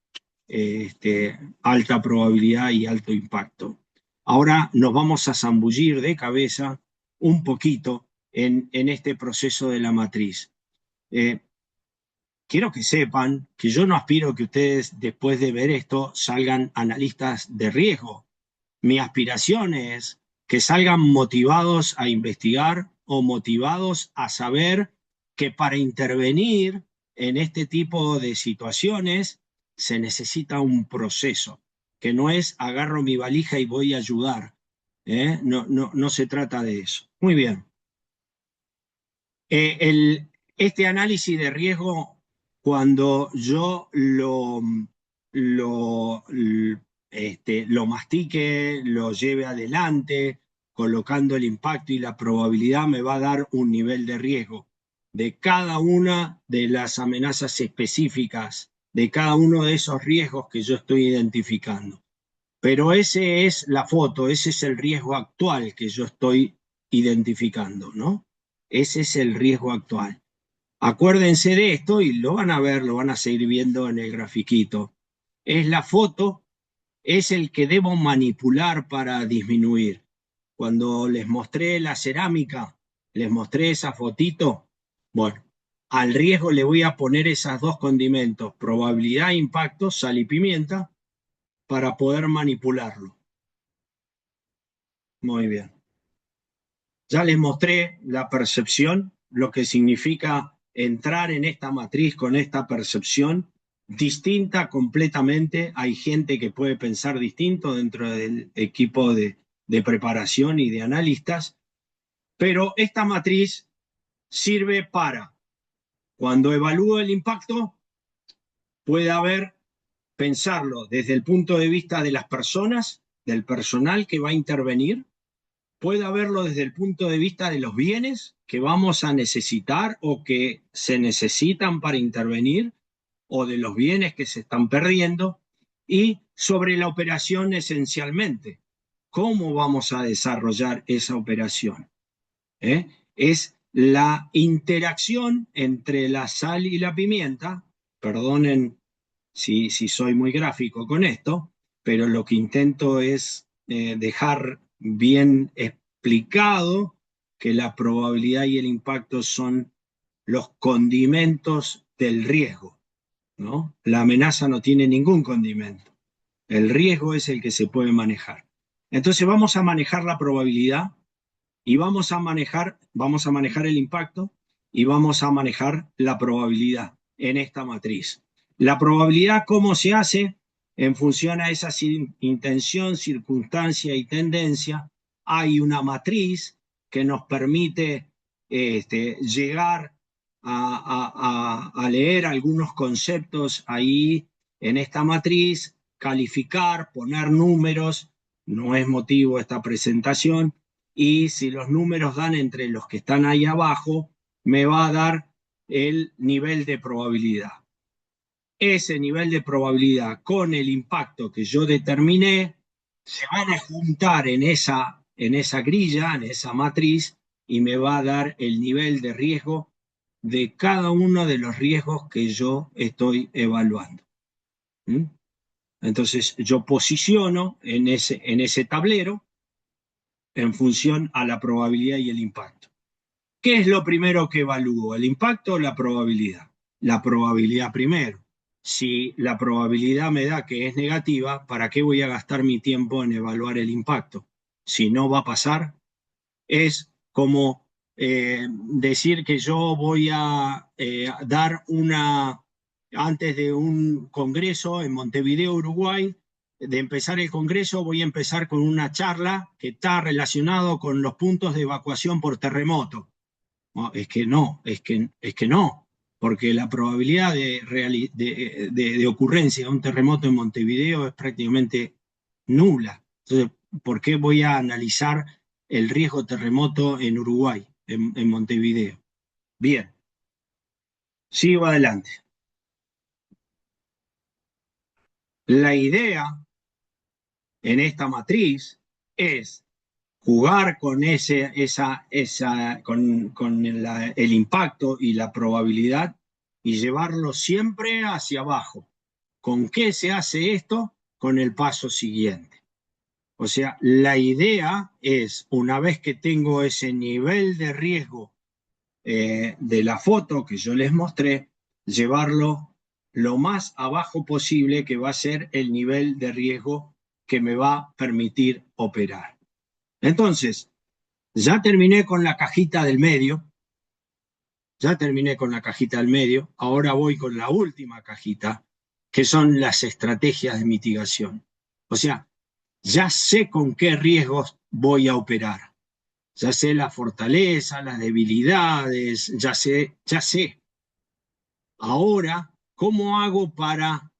alta probabilidad y alto impacto. Ahora nos vamos a zambullir de cabeza un poquito en este proceso de la matriz. Quiero que sepan que yo no aspiro que ustedes, después de ver esto, salgan analistas de riesgo. Mi aspiración es que salgan motivados a investigar o motivados a saber que para intervenir en este tipo de situaciones se necesita un proceso, que no es agarro mi valija y voy a ayudar. No se trata de eso. Muy bien. Este análisis de riesgo, cuando yo lo mastique, lo lleve adelante, colocando el impacto y la probabilidad, me va a dar un nivel de riesgo de cada una de las amenazas específicas, de cada uno de esos riesgos que yo estoy identificando. Pero ese es la foto, ese es el riesgo actual que yo estoy identificando, ¿no? Ese es el riesgo actual. Acuérdense de esto y lo van a ver, lo van a seguir viendo en el grafiquito. Es la foto, es el que debo manipular para disminuir. Cuando les mostré la cerámica, les mostré esa fotito, bueno, al riesgo le voy a poner esos 2 condimentos, probabilidad e impacto, sal y pimienta, para poder manipularlo. Muy bien. Ya les mostré la percepción, lo que significa entrar en esta matriz con esta percepción distinta completamente. Hay gente que puede pensar distinto dentro del equipo de preparación y de analistas, pero esta matriz sirve para, cuando evalúo el impacto, puede pensarlo desde el punto de vista de las personas, del personal que va a intervenir, puede verlo desde el punto de vista de los bienes que vamos a necesitar o que se necesitan para intervenir, o de los bienes que se están perdiendo, y sobre la operación esencialmente. ¿Cómo vamos a desarrollar esa operación? Es la interacción entre la sal y la pimienta. Perdonen si soy muy gráfico con esto, pero lo que intento es dejar bien explicado que la probabilidad y el impacto son los condimentos del riesgo, ¿no? La amenaza no tiene ningún condimento. El riesgo es el que se puede manejar. Entonces vamos a manejar la probabilidad y vamos a manejar el impacto y vamos a manejar la probabilidad en esta matriz. La probabilidad, ¿cómo se hace? En función a esa intención, circunstancia y tendencia, hay una matriz que nos permite llegar a leer algunos conceptos ahí en esta matriz, calificar, poner números. No es motivo esta presentación, y si los números dan entre los que están ahí abajo, me va a dar el nivel de probabilidad. Ese nivel de probabilidad con el impacto que yo determiné se van a juntar en esa grilla, en esa matriz, y me va a dar el nivel de riesgo de cada uno de los riesgos que yo estoy evaluando. Entonces yo posiciono en ese tablero en función a la probabilidad y el impacto. ¿Qué es lo primero que evalúo? ¿El impacto o la probabilidad? La probabilidad primero. Si la probabilidad me da que es negativa, ¿para qué voy a gastar mi tiempo en evaluar el impacto? Si no va a pasar, es como decir que yo voy a dar antes de un congreso en Montevideo, Uruguay, de empezar el congreso, voy a empezar con una charla que está relacionado con los puntos de evacuación por terremoto. No, es que no, porque la probabilidad de ocurrencia de un terremoto en Montevideo es prácticamente nula. Entonces, ¿por qué voy a analizar el riesgo terremoto en Uruguay, en Montevideo? Bien, sigo adelante. La idea en esta matriz es jugar con el impacto y la probabilidad y llevarlo siempre hacia abajo. ¿Con qué se hace esto? Con el paso siguiente. O sea, la idea es, una vez que tengo ese nivel de riesgo de la foto que yo les mostré, llevarlo lo más abajo posible, que va a ser el nivel de riesgo que me va a permitir operar. Entonces, ya terminé con la cajita del medio, ahora voy con la última cajita, que son las estrategias de mitigación. O sea, ya sé con qué riesgos voy a operar. Ya sé la fortaleza, las debilidades, ya sé. Ahora, ¿cómo hago para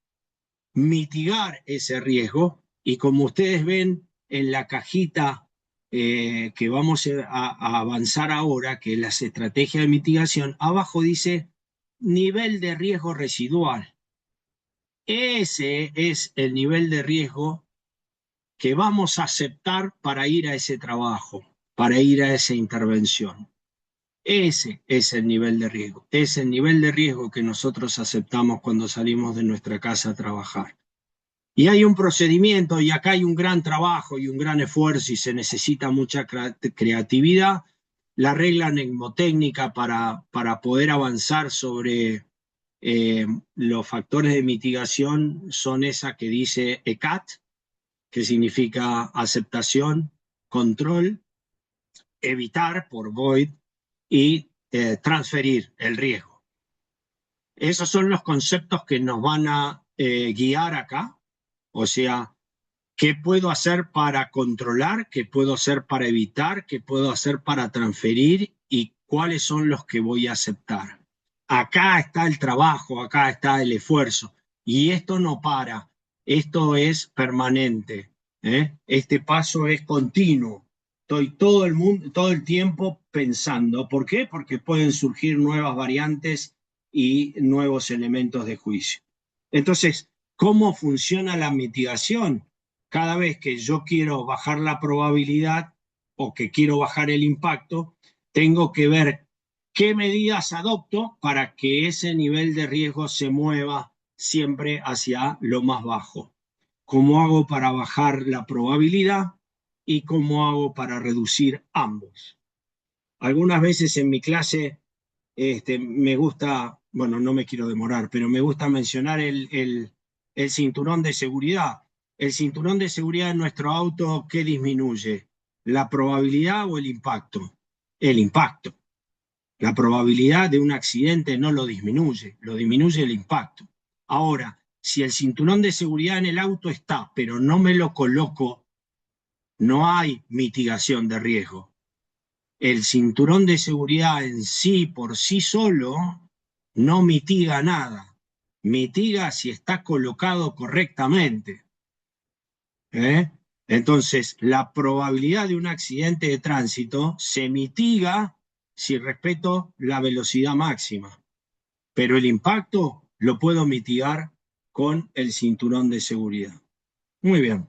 mitigar ese riesgo? Y como ustedes ven en la cajita que vamos a avanzar ahora, que es las estrategias de mitigación, abajo dice nivel de riesgo residual. Ese es el nivel de riesgo que vamos a aceptar para ir a ese trabajo, para ir a esa intervención. Ese es el nivel de riesgo. Es el nivel de riesgo que nosotros aceptamos cuando salimos de nuestra casa a trabajar. Y hay un procedimiento, y acá hay un gran trabajo y un gran esfuerzo, y se necesita mucha creatividad. La regla mnemotécnica para poder avanzar sobre los factores de mitigación son esa que dice ECAT, que significa aceptación, control, evitar por void y transferir el riesgo. Esos son los conceptos que nos van a guiar acá. O sea, ¿qué puedo hacer para controlar? ¿Qué puedo hacer para evitar? ¿Qué puedo hacer para transferir? ¿Y cuáles son los que voy a aceptar? Acá está el trabajo, acá está el esfuerzo. Y esto no para, esto es permanente, ¿eh? Este paso es continuo. Estoy todo el tiempo pensando. ¿Por qué? Porque pueden surgir nuevas variantes y nuevos elementos de juicio. Entonces, ¿cómo funciona la mitigación? Cada vez que yo quiero bajar la probabilidad o que quiero bajar el impacto, tengo que ver qué medidas adopto para que ese nivel de riesgo se mueva siempre hacia lo más bajo. ¿Cómo hago para bajar la probabilidad y cómo hago para reducir ambos? Algunas veces en mi clase me gusta, bueno, no me quiero demorar, pero me gusta mencionar el cinturón de seguridad. El cinturón de seguridad en nuestro auto, ¿qué disminuye? ¿La probabilidad o el impacto? El impacto. La probabilidad de un accidente no lo disminuye el impacto. Ahora, si el cinturón de seguridad en el auto está, pero no me lo coloco, no hay mitigación de riesgo. El cinturón de seguridad en sí, por sí solo, no mitiga nada. Mitiga si está colocado correctamente. ¿Eh? Entonces, la probabilidad de un accidente de tránsito se mitiga si respeto la velocidad máxima, pero el impacto lo puedo mitigar con el cinturón de seguridad. Muy bien.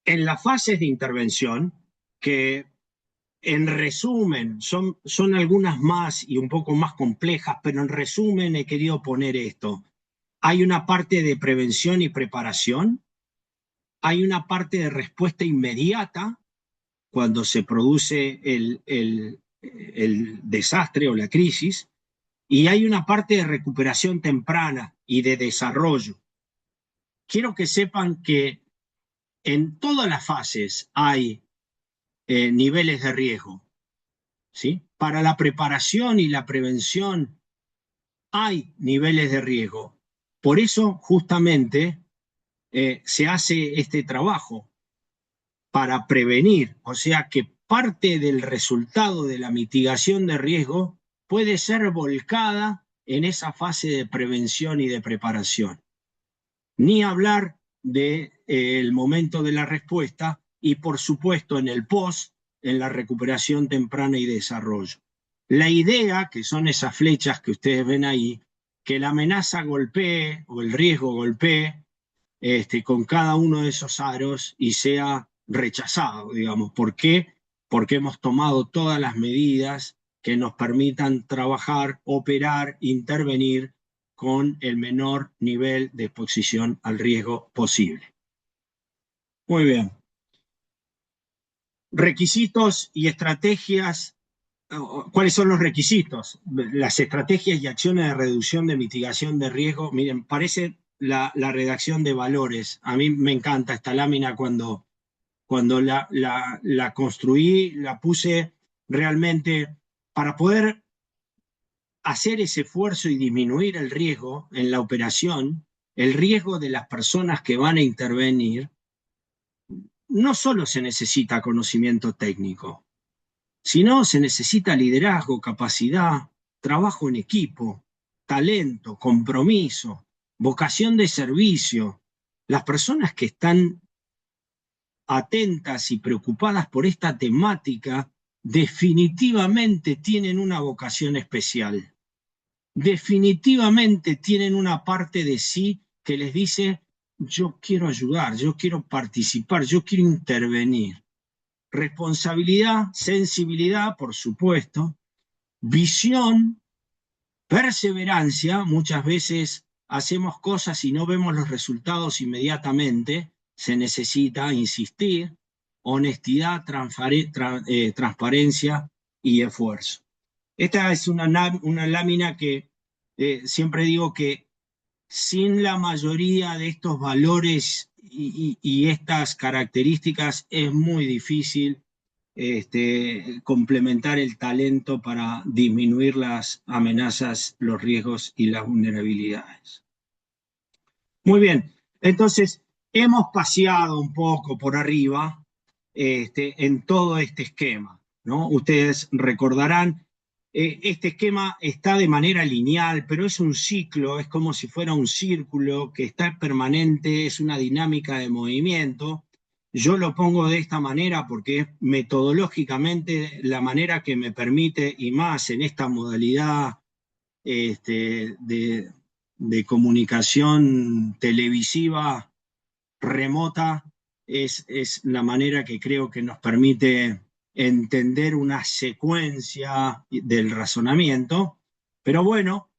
En las fases de intervención, que en resumen son algunas más y un poco más complejas, pero en resumen he querido poner esto. Hay una parte de prevención y preparación, hay una parte de respuesta inmediata cuando se produce el desastre o la crisis, y hay una parte de recuperación temprana y de desarrollo. Quiero que sepan que en todas las fases hay niveles de riesgo, ¿sí? Para la preparación y la prevención hay niveles de riesgo. Por eso, justamente, se hace este trabajo para prevenir, o sea que parte del resultado de la mitigación de riesgo puede ser volcada en esa fase de prevención y de preparación. Ni hablar del momento de la respuesta y, por supuesto, en el post, en la recuperación temprana y desarrollo. La idea, que son esas flechas que ustedes ven ahí, que la amenaza golpee o el riesgo golpee con cada uno de esos aros y sea rechazado, digamos. ¿Por qué? Porque hemos tomado todas las medidas que nos permitan trabajar, operar, intervenir con el menor nivel de exposición al riesgo posible. Muy bien. Requisitos y estrategias. ¿Cuáles son los requisitos? Las estrategias y acciones de reducción de mitigación de riesgo. Miren, parece la redacción de valores. A mí me encanta esta lámina cuando la construí, la puse realmente para poder hacer ese esfuerzo y disminuir el riesgo en la operación, el riesgo de las personas que van a intervenir. No solo se necesita conocimiento técnico, sino se necesita liderazgo, capacidad, trabajo en equipo, talento, compromiso, vocación de servicio. Las personas que están atentas y preocupadas por esta temática definitivamente tienen una vocación especial. Definitivamente tienen una parte de sí que les dice: yo quiero ayudar, yo quiero participar, yo quiero intervenir. Responsabilidad, sensibilidad, por supuesto, visión, perseverancia. Muchas veces hacemos cosas y no vemos los resultados inmediatamente. Se necesita insistir, honestidad, transparencia y esfuerzo. Esta es una lámina que siempre digo que sin la mayoría de estos valores y estas características es muy difícil complementar el talento para disminuir las amenazas, los riesgos y las vulnerabilidades. Muy bien, entonces hemos paseado un poco por arriba en todo este esquema, ¿no? Ustedes recordarán, este esquema está de manera lineal, pero es un ciclo, es como si fuera un círculo que está permanente, es una dinámica de movimiento. Yo lo pongo de esta manera porque es metodológicamente la manera que me permite, y más en esta modalidad de comunicación televisiva remota, es la manera que creo que nos permite entender una secuencia del razonamiento. Pero bueno,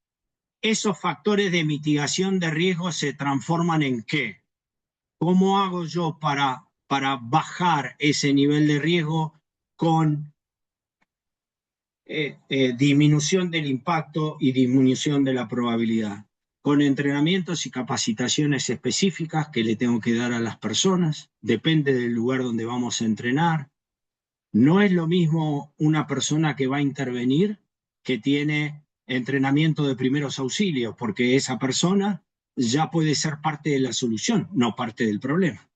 esos factores de mitigación de riesgo se transforman en ¿qué? ¿Cómo hago yo para bajar ese nivel de riesgo con disminución del impacto y disminución de la probabilidad? Con entrenamientos y capacitaciones específicas que le tengo que dar a las personas, depende del lugar donde vamos a entrenar. No es lo mismo una persona que va a intervenir que tiene entrenamiento de primeros auxilios, porque esa persona ya puede ser parte de la solución, no parte del problema.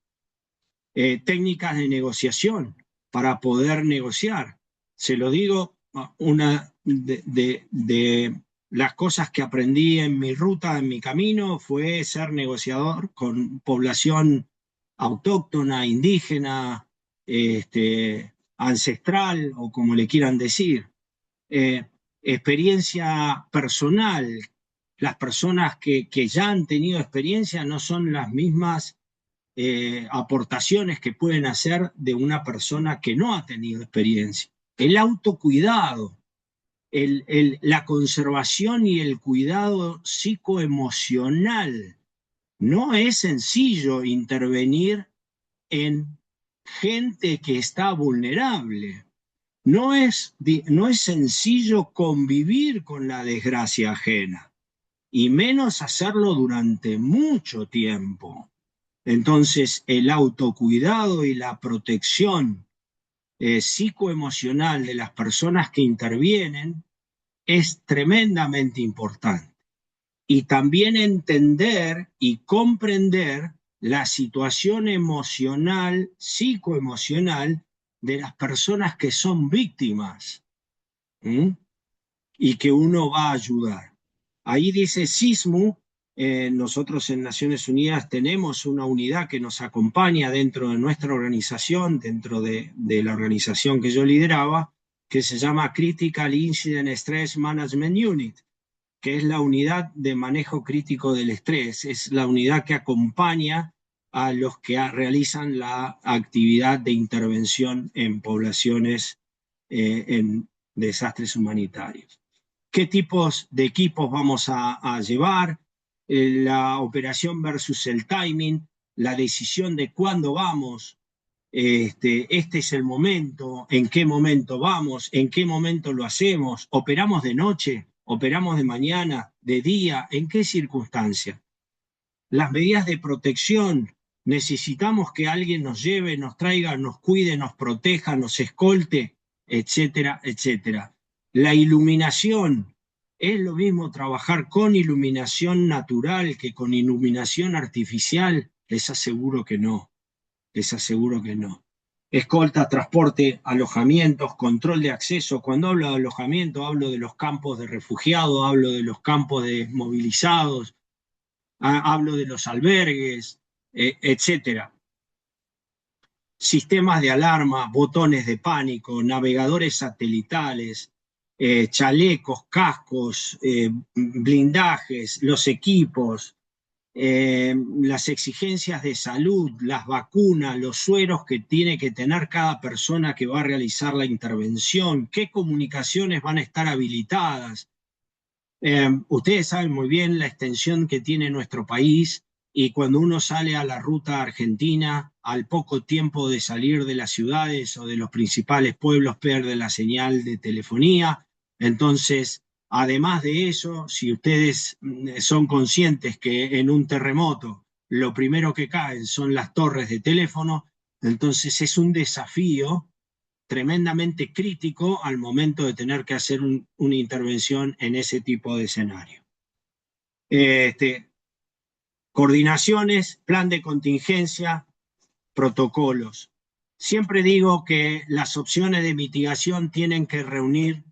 Técnicas de negociación para poder negociar. Se lo digo, una de las cosas que aprendí en mi ruta, en mi camino, fue ser negociador con población autóctona, indígena, ancestral o como le quieran decir. Experiencia personal. Las personas que ya han tenido experiencia no son las mismas aportaciones que pueden hacer de una persona que no ha tenido experiencia. El autocuidado, la conservación y el cuidado psicoemocional. No es sencillo intervenir en gente que está vulnerable. No es sencillo convivir con la desgracia ajena, y menos hacerlo durante mucho tiempo. Entonces, el autocuidado y la protección psicoemocional de las personas que intervienen es tremendamente importante. Y también entender y comprender la situación emocional, psicoemocional de las personas que son víctimas, ¿sí? Y que uno va a ayudar. Ahí dice SISMU. Nosotros en Naciones Unidas tenemos una unidad que nos acompaña dentro de nuestra organización, dentro de la organización que yo lideraba, que se llama Critical Incident Stress Management Unit, que es la unidad de manejo crítico del estrés, es la unidad que acompaña a los que realizan la actividad de intervención en poblaciones en desastres humanitarios. ¿Qué tipos de equipos vamos a llevar? La operación versus el timing, la decisión de cuándo vamos. Este es el momento, en qué momento vamos, en qué momento lo hacemos. ¿Operamos de noche? ¿Operamos de mañana? ¿De día? ¿En qué circunstancia? Las medidas de protección. Necesitamos que alguien nos lleve, nos traiga, nos cuide, nos proteja, nos escolte, etcétera, etcétera. La iluminación. ¿Es lo mismo trabajar con iluminación natural que con iluminación artificial? Les aseguro que no. Les aseguro que no. Escolta, transporte, alojamientos, control de acceso. Cuando hablo de alojamiento, hablo de los campos de refugiados, hablo de los campos de movilizados, hablo de los albergues, etcétera. Sistemas de alarma, botones de pánico, navegadores satelitales, chalecos, cascos, blindajes, los equipos, las exigencias de salud, las vacunas, los sueros que tiene que tener cada persona que va a realizar la intervención, qué comunicaciones van a estar habilitadas. Ustedes saben muy bien la extensión que tiene nuestro país, y cuando uno sale a la ruta argentina, al poco tiempo de salir de las ciudades o de los principales pueblos, pierde la señal de telefonía. Entonces, además de eso, si ustedes son conscientes que en un terremoto lo primero que caen son las torres de teléfono, entonces es un desafío tremendamente crítico al momento de tener que hacer una intervención en ese tipo de escenario. Coordinaciones, plan de contingencia, protocolos. Siempre digo que las opciones de mitigación tienen que reunir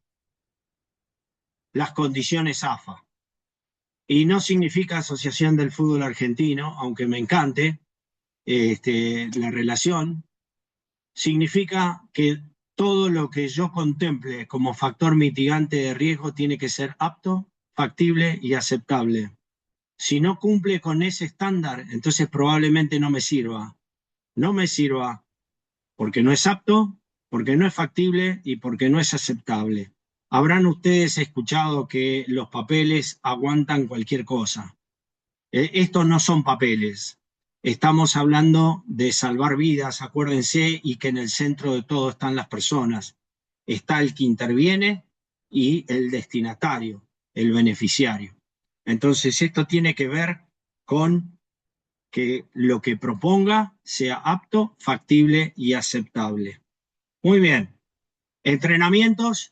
las condiciones AFA. Y no significa Asociación del Fútbol Argentino, aunque me encante la relación, significa que todo lo que yo contemple como factor mitigante de riesgo tiene que ser apto, factible y aceptable. Si no cumple con ese estándar, entonces probablemente no me sirva. No me sirva porque no es apto, porque no es factible y porque no es aceptable. Habrán ustedes escuchado que los papeles aguantan cualquier cosa. Estos no son papeles. Estamos hablando de salvar vidas, acuérdense, y que en el centro de todo están las personas. Está el que interviene y el destinatario, el beneficiario. Entonces, esto tiene que ver con que lo que proponga sea apto, factible y aceptable. Muy bien. Entrenamientos.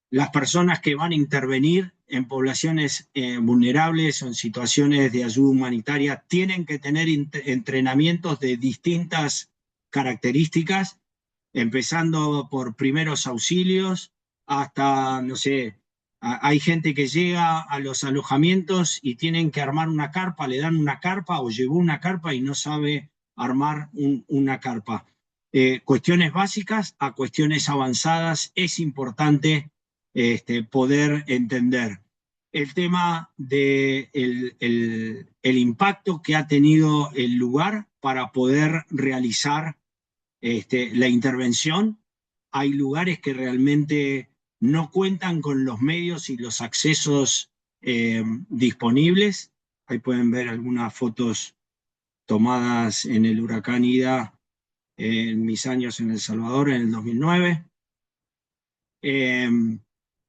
Las personas que van a intervenir en poblaciones vulnerables o en situaciones de ayuda humanitaria tienen que tener entrenamientos de distintas características, empezando por primeros auxilios hasta, no sé, hay gente que llega a los alojamientos y tienen que armar una carpa, le dan una carpa o llevó una carpa y no sabe armar una carpa. Cuestiones básicas a cuestiones avanzadas es importante poder entender. El tema del el impacto que ha tenido el lugar para poder realizar la intervención. Hay lugares que realmente no cuentan con los medios y los accesos disponibles. Ahí pueden ver algunas fotos tomadas en el huracán Ida en mis años en El Salvador, en el 2009.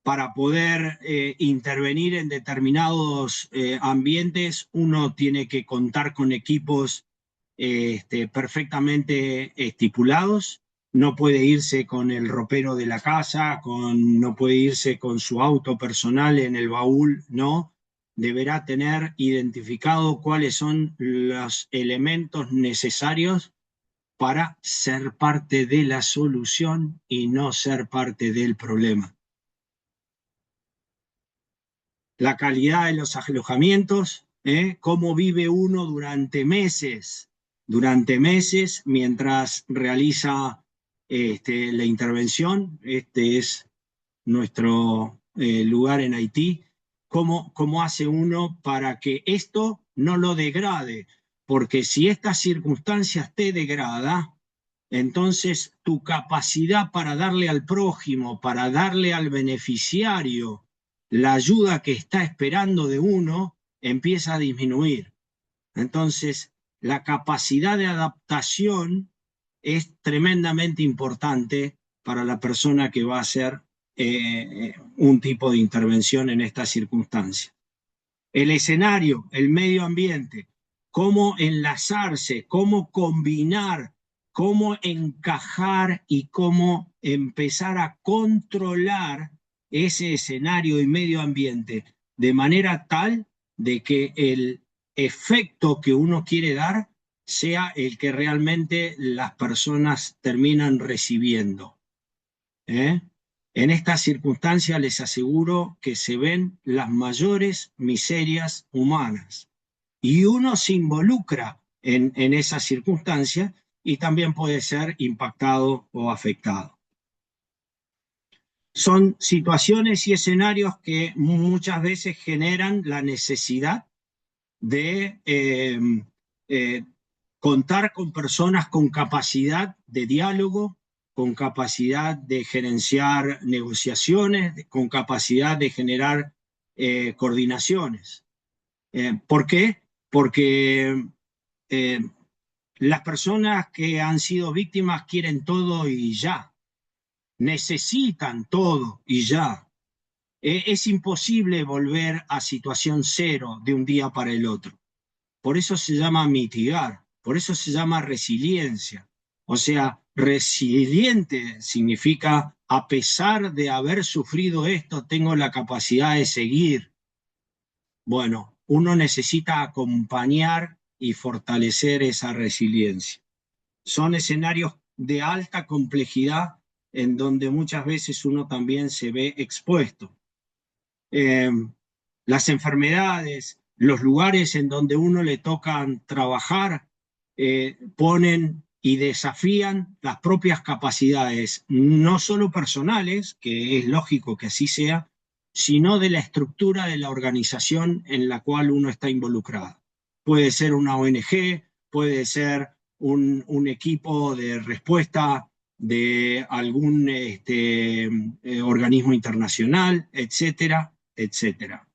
Para poder intervenir en determinados ambientes, uno tiene que contar con equipos perfectamente estipulados. No puede irse con el ropero de la casa, no puede irse con su auto personal en el baúl, no. Deberá tener identificado cuáles son los elementos necesarios para ser parte de la solución y no ser parte del problema. La calidad de los alojamientos, cómo vive uno durante meses mientras realiza la intervención. Este es nuestro lugar en Haití. ¿Cómo hace uno para que esto no lo degrade? Porque si esta circunstancia te degrada, entonces tu capacidad para darle al prójimo, para darle al beneficiario la ayuda que está esperando de uno, empieza a disminuir. Entonces, la capacidad de adaptación es tremendamente importante para la persona que va a hacer un tipo de intervención en esta circunstancia. El escenario, el medio ambiente, cómo enlazarse, cómo combinar, cómo encajar y cómo empezar a controlar ese escenario y medio ambiente de manera tal de que el efecto que uno quiere dar sea el que realmente las personas terminan recibiendo. En estas circunstancias les aseguro que se ven las mayores miserias humanas y uno se involucra en esa circunstancia y también puede ser impactado o afectado. Son situaciones y escenarios que muchas veces generan la necesidad de contar con personas con capacidad de diálogo, con capacidad de gerenciar negociaciones, con capacidad de generar coordinaciones. ¿Por qué? Porque las personas que han sido víctimas quieren todo y ya, necesitan todo y ya. Es imposible volver a situación cero de un día para el otro. Por eso se llama mitigar, por eso se llama resiliencia. O sea, Resiliente significa, a pesar de haber sufrido esto, tengo la capacidad de seguir. Bueno, uno necesita acompañar y fortalecer esa resiliencia. Son escenarios de alta complejidad en donde muchas veces uno también se ve expuesto. Las enfermedades, los lugares en donde uno le tocan trabajar, ponen y desafían las propias capacidades, no solo personales, que es lógico que así sea, sino de la estructura de la organización en la cual uno está involucrado. Puede ser una ONG, puede ser un equipo de respuesta de algún organismo internacional, etcétera, etcétera.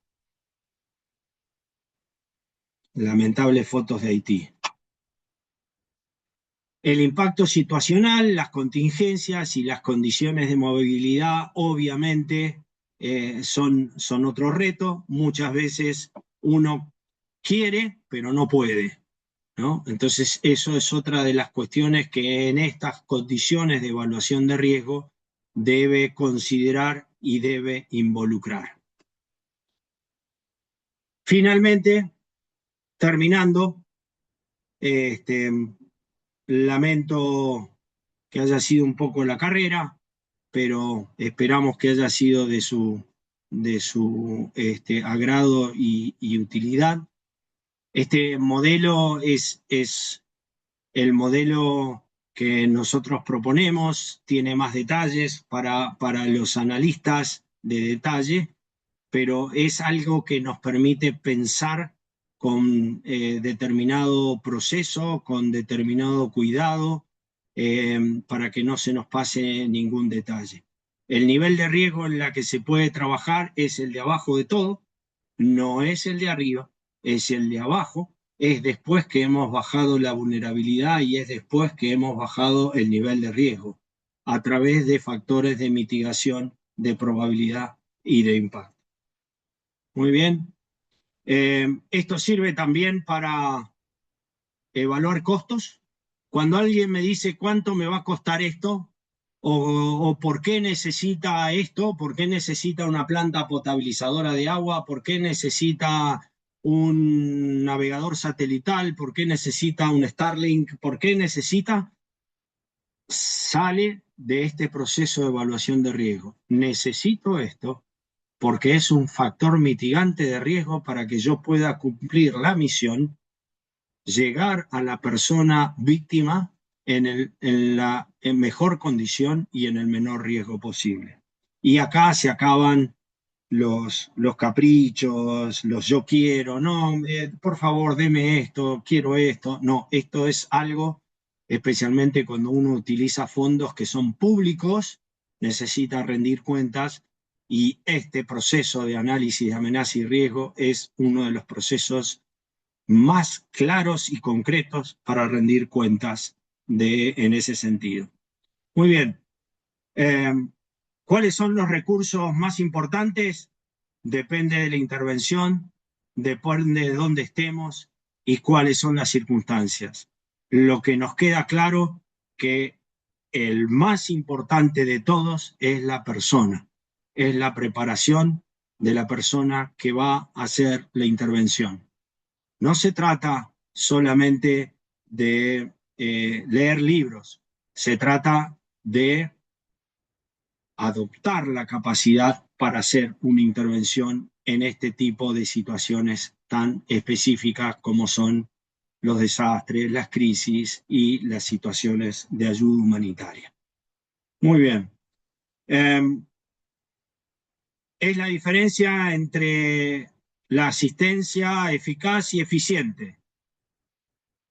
Lamentables fotos de Haití. El impacto situacional, las contingencias y las condiciones de movilidad, obviamente, son otro reto. Muchas veces uno quiere, pero no puede, ¿no? Entonces, eso es otra de las cuestiones que en estas condiciones de evaluación de riesgo debe considerar y debe involucrar. Finalmente, terminando, lamento que haya sido un poco la carrera, pero esperamos que haya sido de su agrado y utilidad. Este modelo es el modelo que nosotros proponemos, tiene más detalles para los analistas de detalle, pero es algo que nos permite pensar con determinado proceso, con determinado cuidado, para que no se nos pase ningún detalle. El nivel de riesgo en la que se puede trabajar es el de abajo de todo, no es el de arriba, es el de abajo, es después que hemos bajado la vulnerabilidad y es después que hemos bajado el nivel de riesgo a través de factores de mitigación, de probabilidad y de impacto. Muy bien. Esto sirve también para evaluar costos. Cuando alguien me dice cuánto me va a costar esto o por qué necesita esto, por qué necesita una planta potabilizadora de agua, por qué necesita un navegador satelital, por qué necesita un Starlink, por qué necesita, sale de este proceso de evaluación de riesgo. Necesito esto porque es un factor mitigante de riesgo para que yo pueda cumplir la misión, llegar a la persona víctima en la mejor condición y en el menor riesgo posible. Y acá se acaban los caprichos, los yo quiero, no, por favor, deme esto, quiero esto. No, esto es algo, especialmente cuando uno utiliza fondos que son públicos, necesita rendir cuentas, y este proceso de análisis de amenaza y riesgo es uno de los procesos más claros y concretos para rendir cuentas en ese sentido. Muy bien. ¿Cuáles son los recursos más importantes? Depende de la intervención, depende de dónde estemos y cuáles son las circunstancias. Lo que nos queda claro que el más importante de todos es la persona, es la preparación de la persona que va a hacer la intervención. No se trata solamente de leer libros, se trata de adoptar la capacidad para hacer una intervención en este tipo de situaciones tan específicas como son los desastres, las crisis y las situaciones de ayuda humanitaria. Muy bien. Es la diferencia entre la asistencia eficaz y eficiente,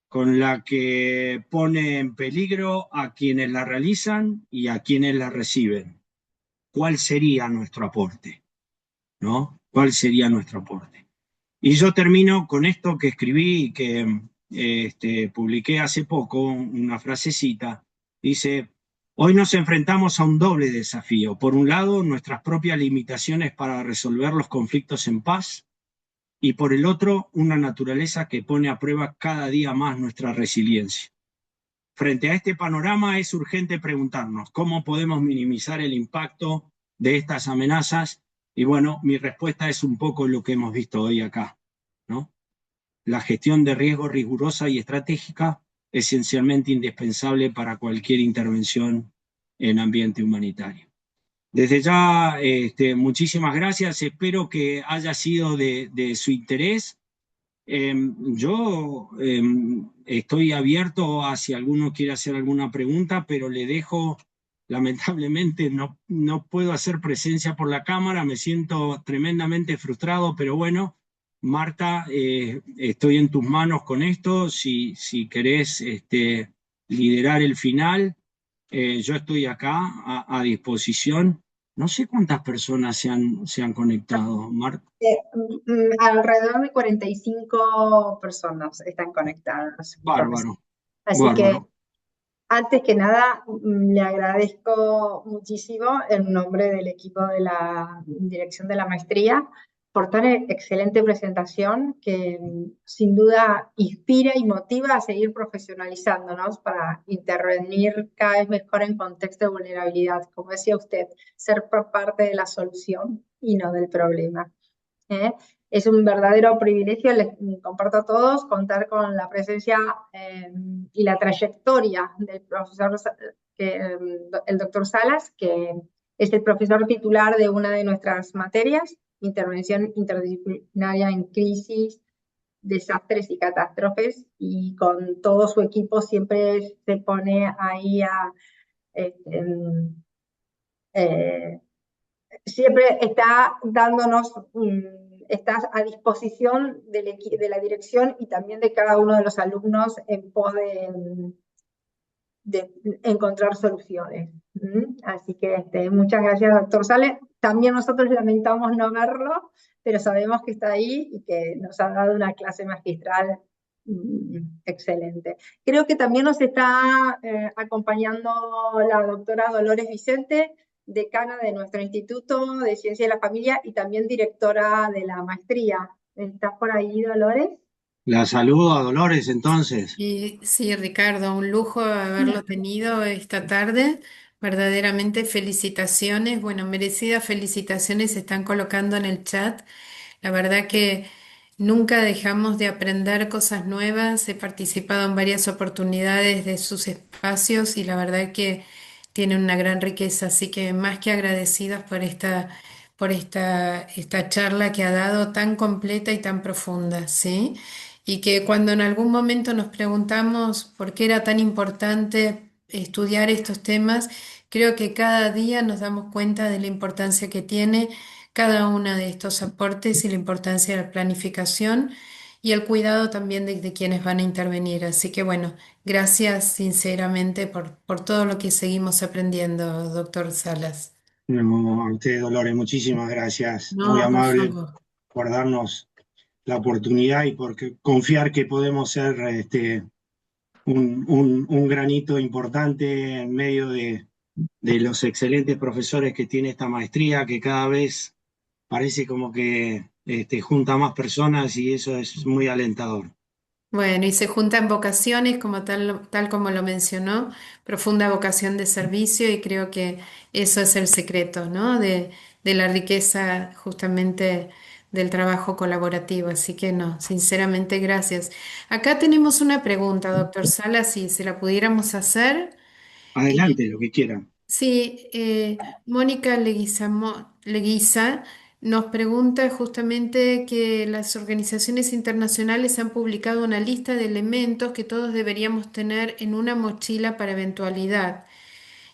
con la que pone en peligro a quienes la realizan y a quienes la reciben. ¿Cuál sería nuestro aporte? ¿No? ¿Cuál sería nuestro aporte? Y yo termino con esto que escribí y que publiqué hace poco, una frasecita. Dice: hoy nos enfrentamos a un doble desafío. Por un lado, nuestras propias limitaciones para resolver los conflictos en paz, y por el otro, una naturaleza que pone a prueba cada día más nuestra resiliencia. Frente a este panorama es urgente preguntarnos cómo podemos minimizar el impacto de estas amenazas. Y bueno, mi respuesta es un poco lo que hemos visto hoy acá, ¿no? La gestión de riesgo rigurosa y estratégica, esencialmente indispensable para cualquier intervención en ambiente humanitario. Desde ya, muchísimas gracias. Espero que haya sido de su interés. Yo estoy abierto a si alguno quiere hacer alguna pregunta, pero le dejo, lamentablemente no puedo hacer presencia por la cámara, me siento tremendamente frustrado, pero bueno, Marta, estoy en tus manos con esto, si querés liderar el final, yo estoy acá a disposición. No sé cuántas personas se han conectado, Marta. Alrededor de 45 personas están conectadas, profesor. Bárbaro, Así que, bárbaro. antes que nada, le agradezco muchísimo en nombre del equipo de la dirección de la maestría por tan excelente presentación que sin duda inspira y motiva a seguir profesionalizándonos para intervenir cada vez mejor en contexto de vulnerabilidad. Como decía usted, ser parte de la solución y no del problema. ¿Eh? Es un verdadero privilegio, les comparto a todos, contar con la presencia y la trayectoria del profesor, el doctor Salas, que es el profesor titular de una de nuestras materias, Intervención Interdisciplinaria en Crisis, Desastres y Catástrofes, y con todo su equipo siempre se pone ahí eh, siempre está dándonos, está a disposición de la dirección y también de cada uno de los alumnos en pos de encontrar soluciones. Así que muchas gracias, doctor Sale. También nosotros lamentamos no verlo, pero sabemos que está ahí y que nos ha dado una clase magistral excelente. Creo que también nos está acompañando la doctora Dolores Vicente, decana de nuestro Instituto de Ciencia de la Familia y también directora de la maestría. ¿Estás por ahí, Dolores? La saludo a Dolores entonces. Y sí, Ricardo, un lujo haberlo tenido esta tarde. Verdaderamente felicitaciones. Bueno, merecidas felicitaciones se están colocando en el chat. La verdad que nunca dejamos de aprender cosas nuevas. He participado en varias oportunidades de sus espacios y la verdad que tienen una gran riqueza. Así que más que agradecidos por esta charla que ha dado tan completa y tan profunda, ¿sí? Y que cuando en algún momento nos preguntamos por qué era tan importante estudiar estos temas, creo que cada día nos damos cuenta de la importancia que tiene cada uno de estos aportes y la importancia de la planificación y el cuidado también de quienes van a intervenir. Así que bueno, gracias sinceramente por todo lo que seguimos aprendiendo, doctor Salas. No, a usted, Dolores, muchísimas gracias. Muy No, por amable favor. por darnos la oportunidad y por confiar que podemos ser un granito importante en medio de los excelentes profesores que tiene esta maestría, que cada vez parece como que junta más personas y eso es muy alentador. Bueno, y se juntan vocaciones, como tal como lo mencionó, profunda vocación de servicio, y creo que eso es el secreto, ¿no? De la riqueza justamente del trabajo colaborativo. Así que no, sinceramente, gracias. Acá tenemos una pregunta, doctor Sala, si se la pudiéramos hacer. Adelante, lo que quieran. Sí, Mónica Leguiza nos pregunta justamente que las organizaciones internacionales han publicado una lista de elementos que todos deberíamos tener en una mochila para eventualidad.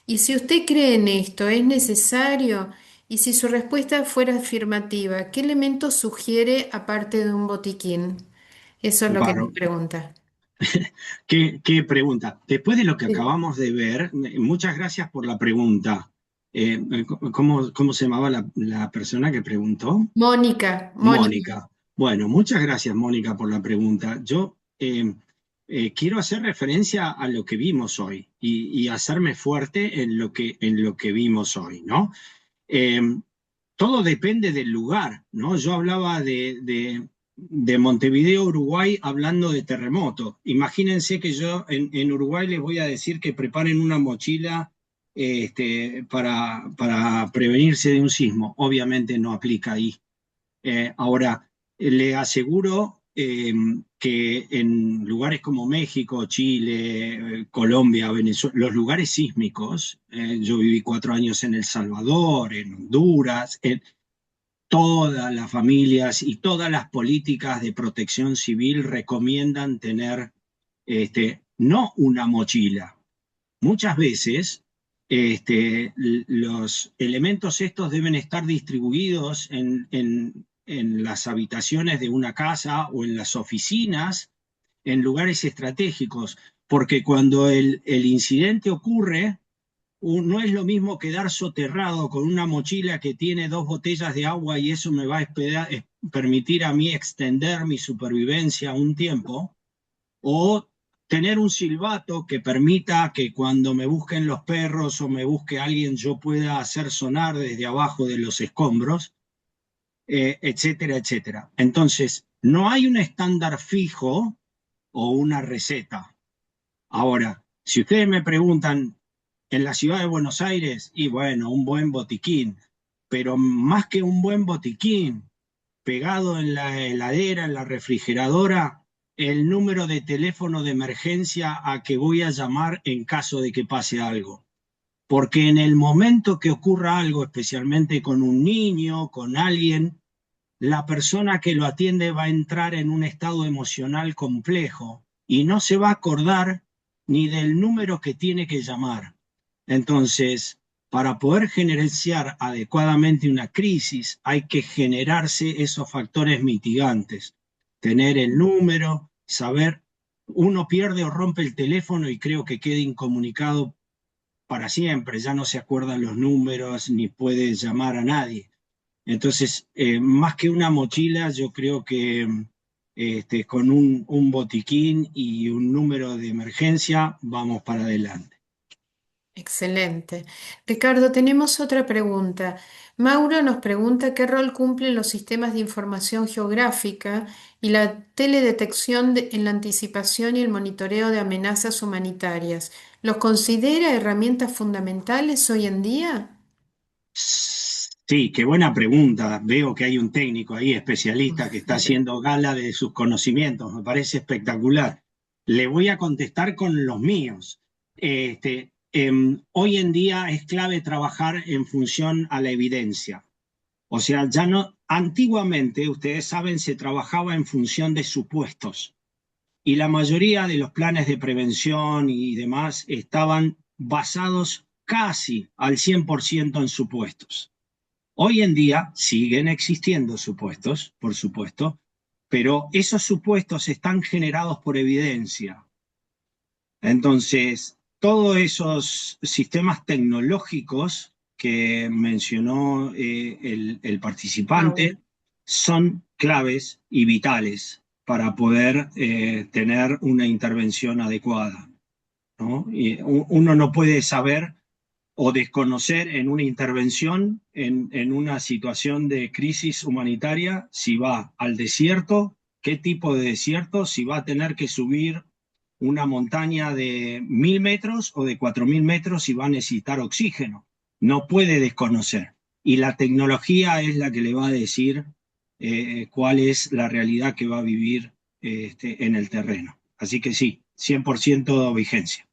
Y si usted cree en esto, ¿es necesario? Y si su respuesta fuera afirmativa, ¿qué elementos sugiere aparte de un botiquín? Eso es lo que nos Bárbaro. pregunta. ¿Qué pregunta? Después de lo que Sí. acabamos de ver, muchas gracias por la pregunta. ¿Cómo se llamaba la persona que preguntó? Mónica. Mónica. Bueno, muchas gracias, Mónica, por la pregunta. Yo quiero hacer referencia a lo que vimos hoy y hacerme fuerte en lo que vimos hoy, ¿no? Eh, Todo depende del lugar, ¿no? Yo hablaba de Montevideo, Uruguay, hablando de terremoto. Imagínense que yo en Uruguay les voy a decir que preparen una mochila para prevenirse de un sismo. Obviamente no aplica ahí. Ahora, le aseguro que en lugares como México, Chile, Colombia, Venezuela, los lugares sísmicos, yo viví 4 años en El Salvador, en Honduras, todas las familias y todas las políticas de protección civil recomiendan tener no una mochila. Muchas veces los elementos estos deben estar distribuidos en las habitaciones de una casa o en las oficinas, en lugares estratégicos, porque cuando el incidente ocurre, no es lo mismo quedar soterrado con una mochila que tiene 2 botellas de agua y eso me va a permitir a mí extender mi supervivencia un tiempo, o tener un silbato que permita que cuando me busquen los perros o me busque alguien yo pueda hacer sonar desde abajo de los escombros, etcétera, etcétera. Entonces, no hay un estándar fijo o una receta. Ahora, si ustedes me preguntan, en la ciudad de Buenos Aires, y bueno, un buen botiquín, pero más que un buen botiquín, pegado en la heladera, en la refrigeradora, el número de teléfono de emergencia a que voy a llamar en caso de que pase algo. Porque en el momento que ocurra algo, especialmente con un niño, con alguien, la persona que lo atiende va a entrar en un estado emocional complejo y no se va a acordar ni del número que tiene que llamar. Entonces, para poder gerenciar adecuadamente una crisis, hay que generarse esos factores mitigantes. Tener el número, saber, uno pierde o rompe el teléfono y creo que queda incomunicado para siempre, ya no se acuerdan los números ni puede llamar a nadie. Entonces, más que una mochila, yo creo que con un botiquín y un número de emergencia vamos para adelante. Excelente. Ricardo, tenemos otra pregunta. Mauro nos pregunta qué rol cumplen los sistemas de información geográfica y la teledetección en la anticipación y el monitoreo de amenazas humanitarias. ¿Los considera herramientas fundamentales hoy en día? Sí, qué buena pregunta. Veo que hay un técnico ahí, especialista, que está haciendo gala de sus conocimientos. Me parece espectacular. Le voy a contestar con los míos. Hoy en día es clave trabajar en función a la evidencia. O sea, ya no, antiguamente, ustedes saben, se trabajaba en función de supuestos. Y la mayoría de los planes de prevención y demás estaban basados casi al 100% en supuestos. Hoy en día siguen existiendo supuestos, por supuesto, pero esos supuestos están generados por evidencia. Entonces, todos esos sistemas tecnológicos que mencionó el participante son claves y vitales para poder tener una intervención adecuada, ¿no? Y uno no puede saber o desconocer en una intervención, en una situación de crisis humanitaria, si va al desierto, qué tipo de desierto, si va a tener que subir una montaña de 1.000 metros o de 4.000 metros, si va a necesitar oxígeno. No puede desconocer. Y la tecnología es la que le va a decir cuál es la realidad que va a vivir en el terreno. Así que sí, 100% vigencia.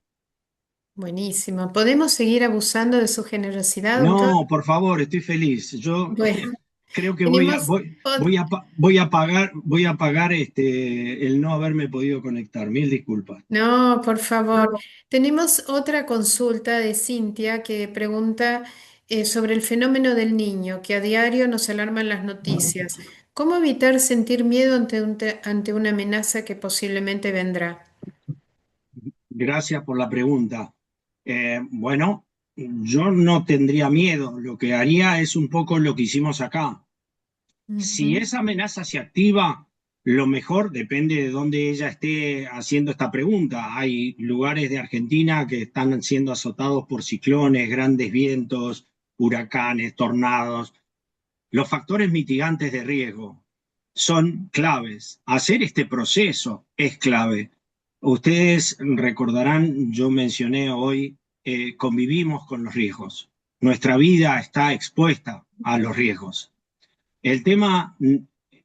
Buenísimo. ¿Podemos seguir abusando de su generosidad, doctor? No, por favor, estoy feliz. Yo Bueno, creo que tenemos voy a pagar el no haberme podido conectar. Mil disculpas. No, por favor. Tenemos otra consulta de Cintia que pregunta sobre el fenómeno del niño, que a diario nos alarman las noticias. ¿Cómo evitar sentir miedo ante una amenaza que posiblemente vendrá? Gracias por la pregunta. Bueno, yo no tendría miedo. Lo que haría es un poco lo que hicimos acá. Si Ujú. esa amenaza se activa, lo mejor depende de dónde ella esté haciendo esta pregunta. Hay lugares de Argentina que están siendo azotados por ciclones, grandes vientos, huracanes, tornados. Los factores mitigantes de riesgo. son claves. Hacer este proceso es clave. Ustedes recordarán, yo mencioné hoy, convivimos con los riesgos. Nuestra vida está expuesta a los riesgos. El tema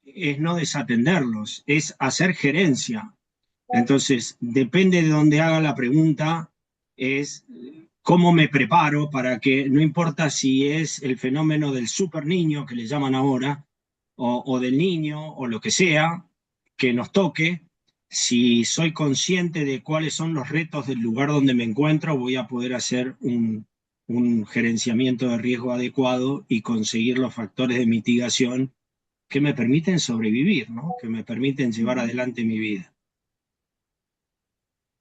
es no desatenderlos, es hacer gerencia. Entonces, depende de donde haga la pregunta, es cómo me preparo para que, no importa si es el fenómeno del super niño que le llaman ahora, o del niño, o lo que sea, que nos toque, si soy consciente de cuáles son los retos del lugar donde me encuentro, voy a poder hacer un gerenciamiento de riesgo adecuado y conseguir los factores de mitigación que me permiten sobrevivir, ¿no? Que me permiten llevar adelante mi vida.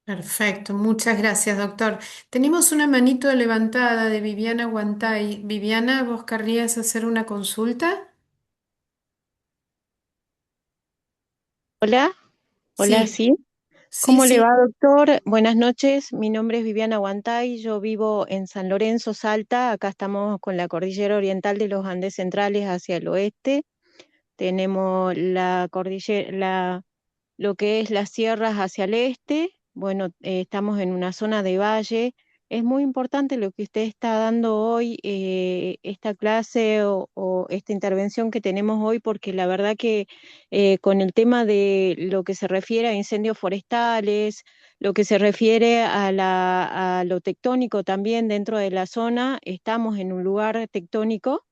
Perfecto, muchas gracias, doctor. Tenemos una manito levantada de Viviana Guantay. Viviana, ¿vos querrías hacer una consulta? Hola, hola, Sí, sí. sí, ¿Cómo le sí. va, doctor? Buenas noches. Mi nombre es Viviana Guantay. Yo vivo en San Lorenzo, Salta. Acá estamos con la cordillera oriental de los Andes centrales hacia el oeste. Tenemos la cordillera, lo que es las sierras hacia el este. Bueno, estamos en una zona de valle. Es muy importante lo que usted está dando hoy, esta clase o esta intervención que tenemos hoy, porque la verdad que con el tema de lo que se refiere a incendios forestales, lo que se refiere a lo tectónico también dentro de la zona, estamos en un lugar tectónico,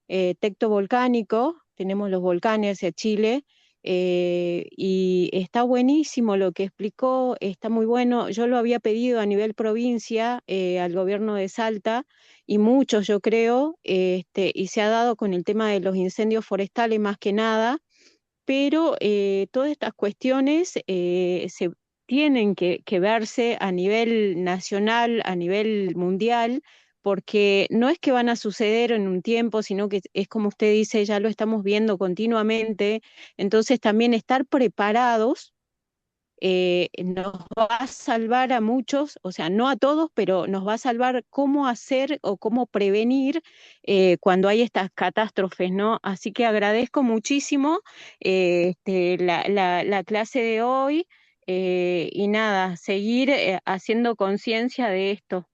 tectovolcánico, tenemos los volcanes hacia Chile y está buenísimo lo que explicó, está muy bueno. Yo lo había pedido a nivel provincia al gobierno de Salta y muchos, yo creo, y se ha dado con el tema de los incendios forestales más que nada, pero todas estas cuestiones se tienen que verse a nivel nacional, a nivel mundial, porque no es que van a suceder en un tiempo, sino que es como usted dice, ya lo estamos viendo continuamente, entonces también estar preparados nos va a salvar a muchos, o sea, no a todos, pero nos va a salvar cómo hacer o cómo prevenir cuando hay estas catástrofes, ¿no? Así que agradezco muchísimo la clase de hoy y nada, seguir haciendo conciencia de esto.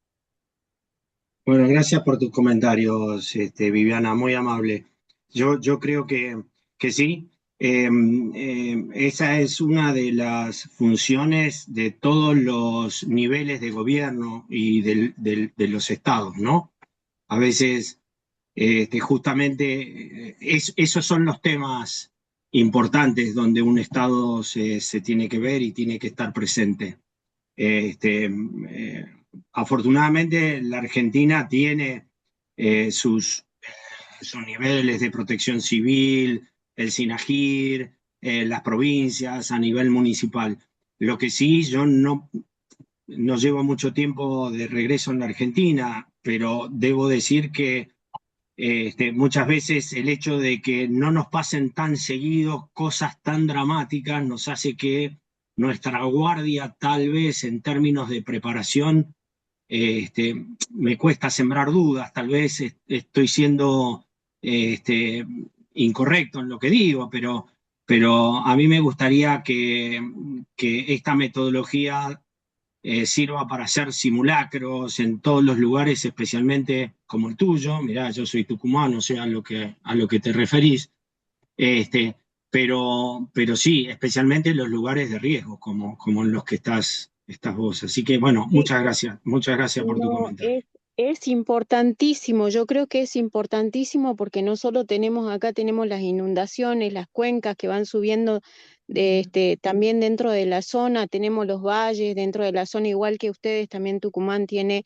Bueno, gracias por tus comentarios, Viviana, muy amable. Yo creo que sí. Esa es una de las funciones de todos los niveles de gobierno y de los estados, ¿no? A veces, justamente, esos son los temas importantes donde un estado se tiene que ver y tiene que estar presente. Afortunadamente, la Argentina tiene sus niveles de protección civil, el SINAGIR, las provincias a nivel municipal. Lo que sí, yo no llevo mucho tiempo de regreso en la Argentina, pero debo decir que muchas veces el hecho de que no nos pasen tan seguido cosas tan dramáticas nos hace que nuestra guardia, tal vez en términos de preparación, me cuesta sembrar dudas, tal vez estoy siendo este, incorrecto en lo que digo, pero a mí me gustaría que esta metodología sirva para hacer simulacros en todos los lugares, especialmente como el tuyo. Mirá, yo soy tucumano, sé a lo que te referís, este, pero sí, especialmente en los lugares de riesgo, como en los que estás vos. Así que, bueno, muchas gracias por tu No, comentario. es importantísimo, yo creo que es importantísimo porque no solo tenemos acá, tenemos las inundaciones, las cuencas que van subiendo también dentro de la zona, tenemos los valles dentro de la zona, igual que ustedes, también Tucumán tiene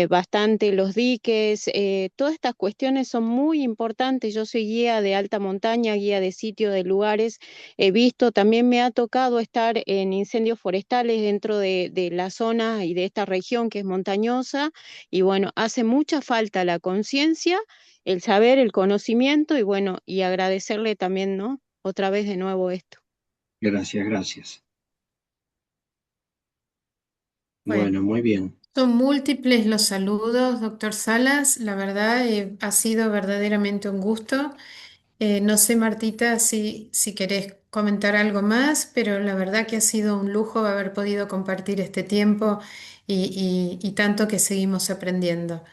bastante los diques, todas estas cuestiones son muy importantes, yo soy guía de alta montaña, guía de sitio, de lugares, he visto, también me ha tocado estar en incendios forestales dentro de la zona y de esta región que es montañosa. Y bueno, hace mucha falta la conciencia, el saber, el conocimiento y bueno, y agradecerle también, ¿no? Otra vez de nuevo esto. Gracias, gracias. Bueno, Bueno, muy bien. son múltiples los saludos, doctor Salas. La verdad, ha sido verdaderamente un gusto. No sé, Martita, si querés comentar algo más, pero la verdad que ha sido un lujo haber podido compartir este tiempo y tanto que seguimos aprendiendo.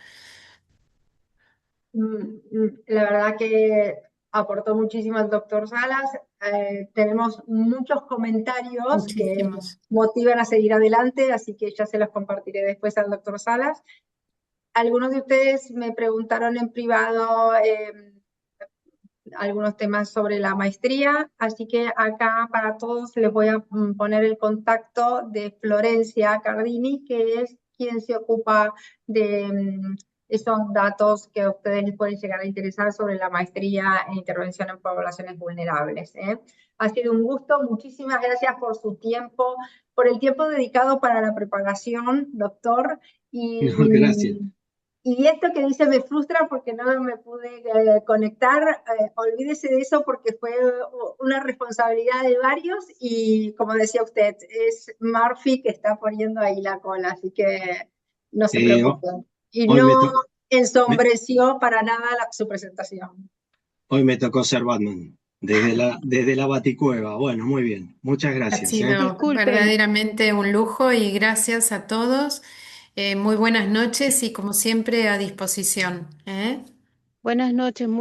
La verdad que aportó muchísimo el doctor Salas. Tenemos muchos comentarios que Muchísimos. motivan a seguir adelante, así que ya se los compartiré después al doctor Salas. Algunos de ustedes me preguntaron en privado algunos temas sobre la maestría, así que acá para todos les voy a poner el contacto de Florencia Cardini, que es quien se ocupa de esos datos que a ustedes les pueden llegar a interesar sobre la maestría en intervención en poblaciones vulnerables. Ha sido un gusto, muchísimas gracias por su tiempo, por el tiempo dedicado para la propagación, doctor, y No, gracias. y esto que dice me frustra porque no me pude conectar, olvídese de eso porque fue una responsabilidad de varios y como decía usted, es Murphy que está poniendo ahí la cola, así que no se Eh, preocupen. Y hoy no me, to- me- ensombreció para nada su presentación. hoy me tocó ser Batman, desde la Baticueva. Bueno, muy bien. Muchas Ha gracias, ¿eh? sido Disculpen, verdaderamente un lujo y gracias a todos. Muy buenas noches y como siempre a disposición, ¿eh? buenas noches, muchas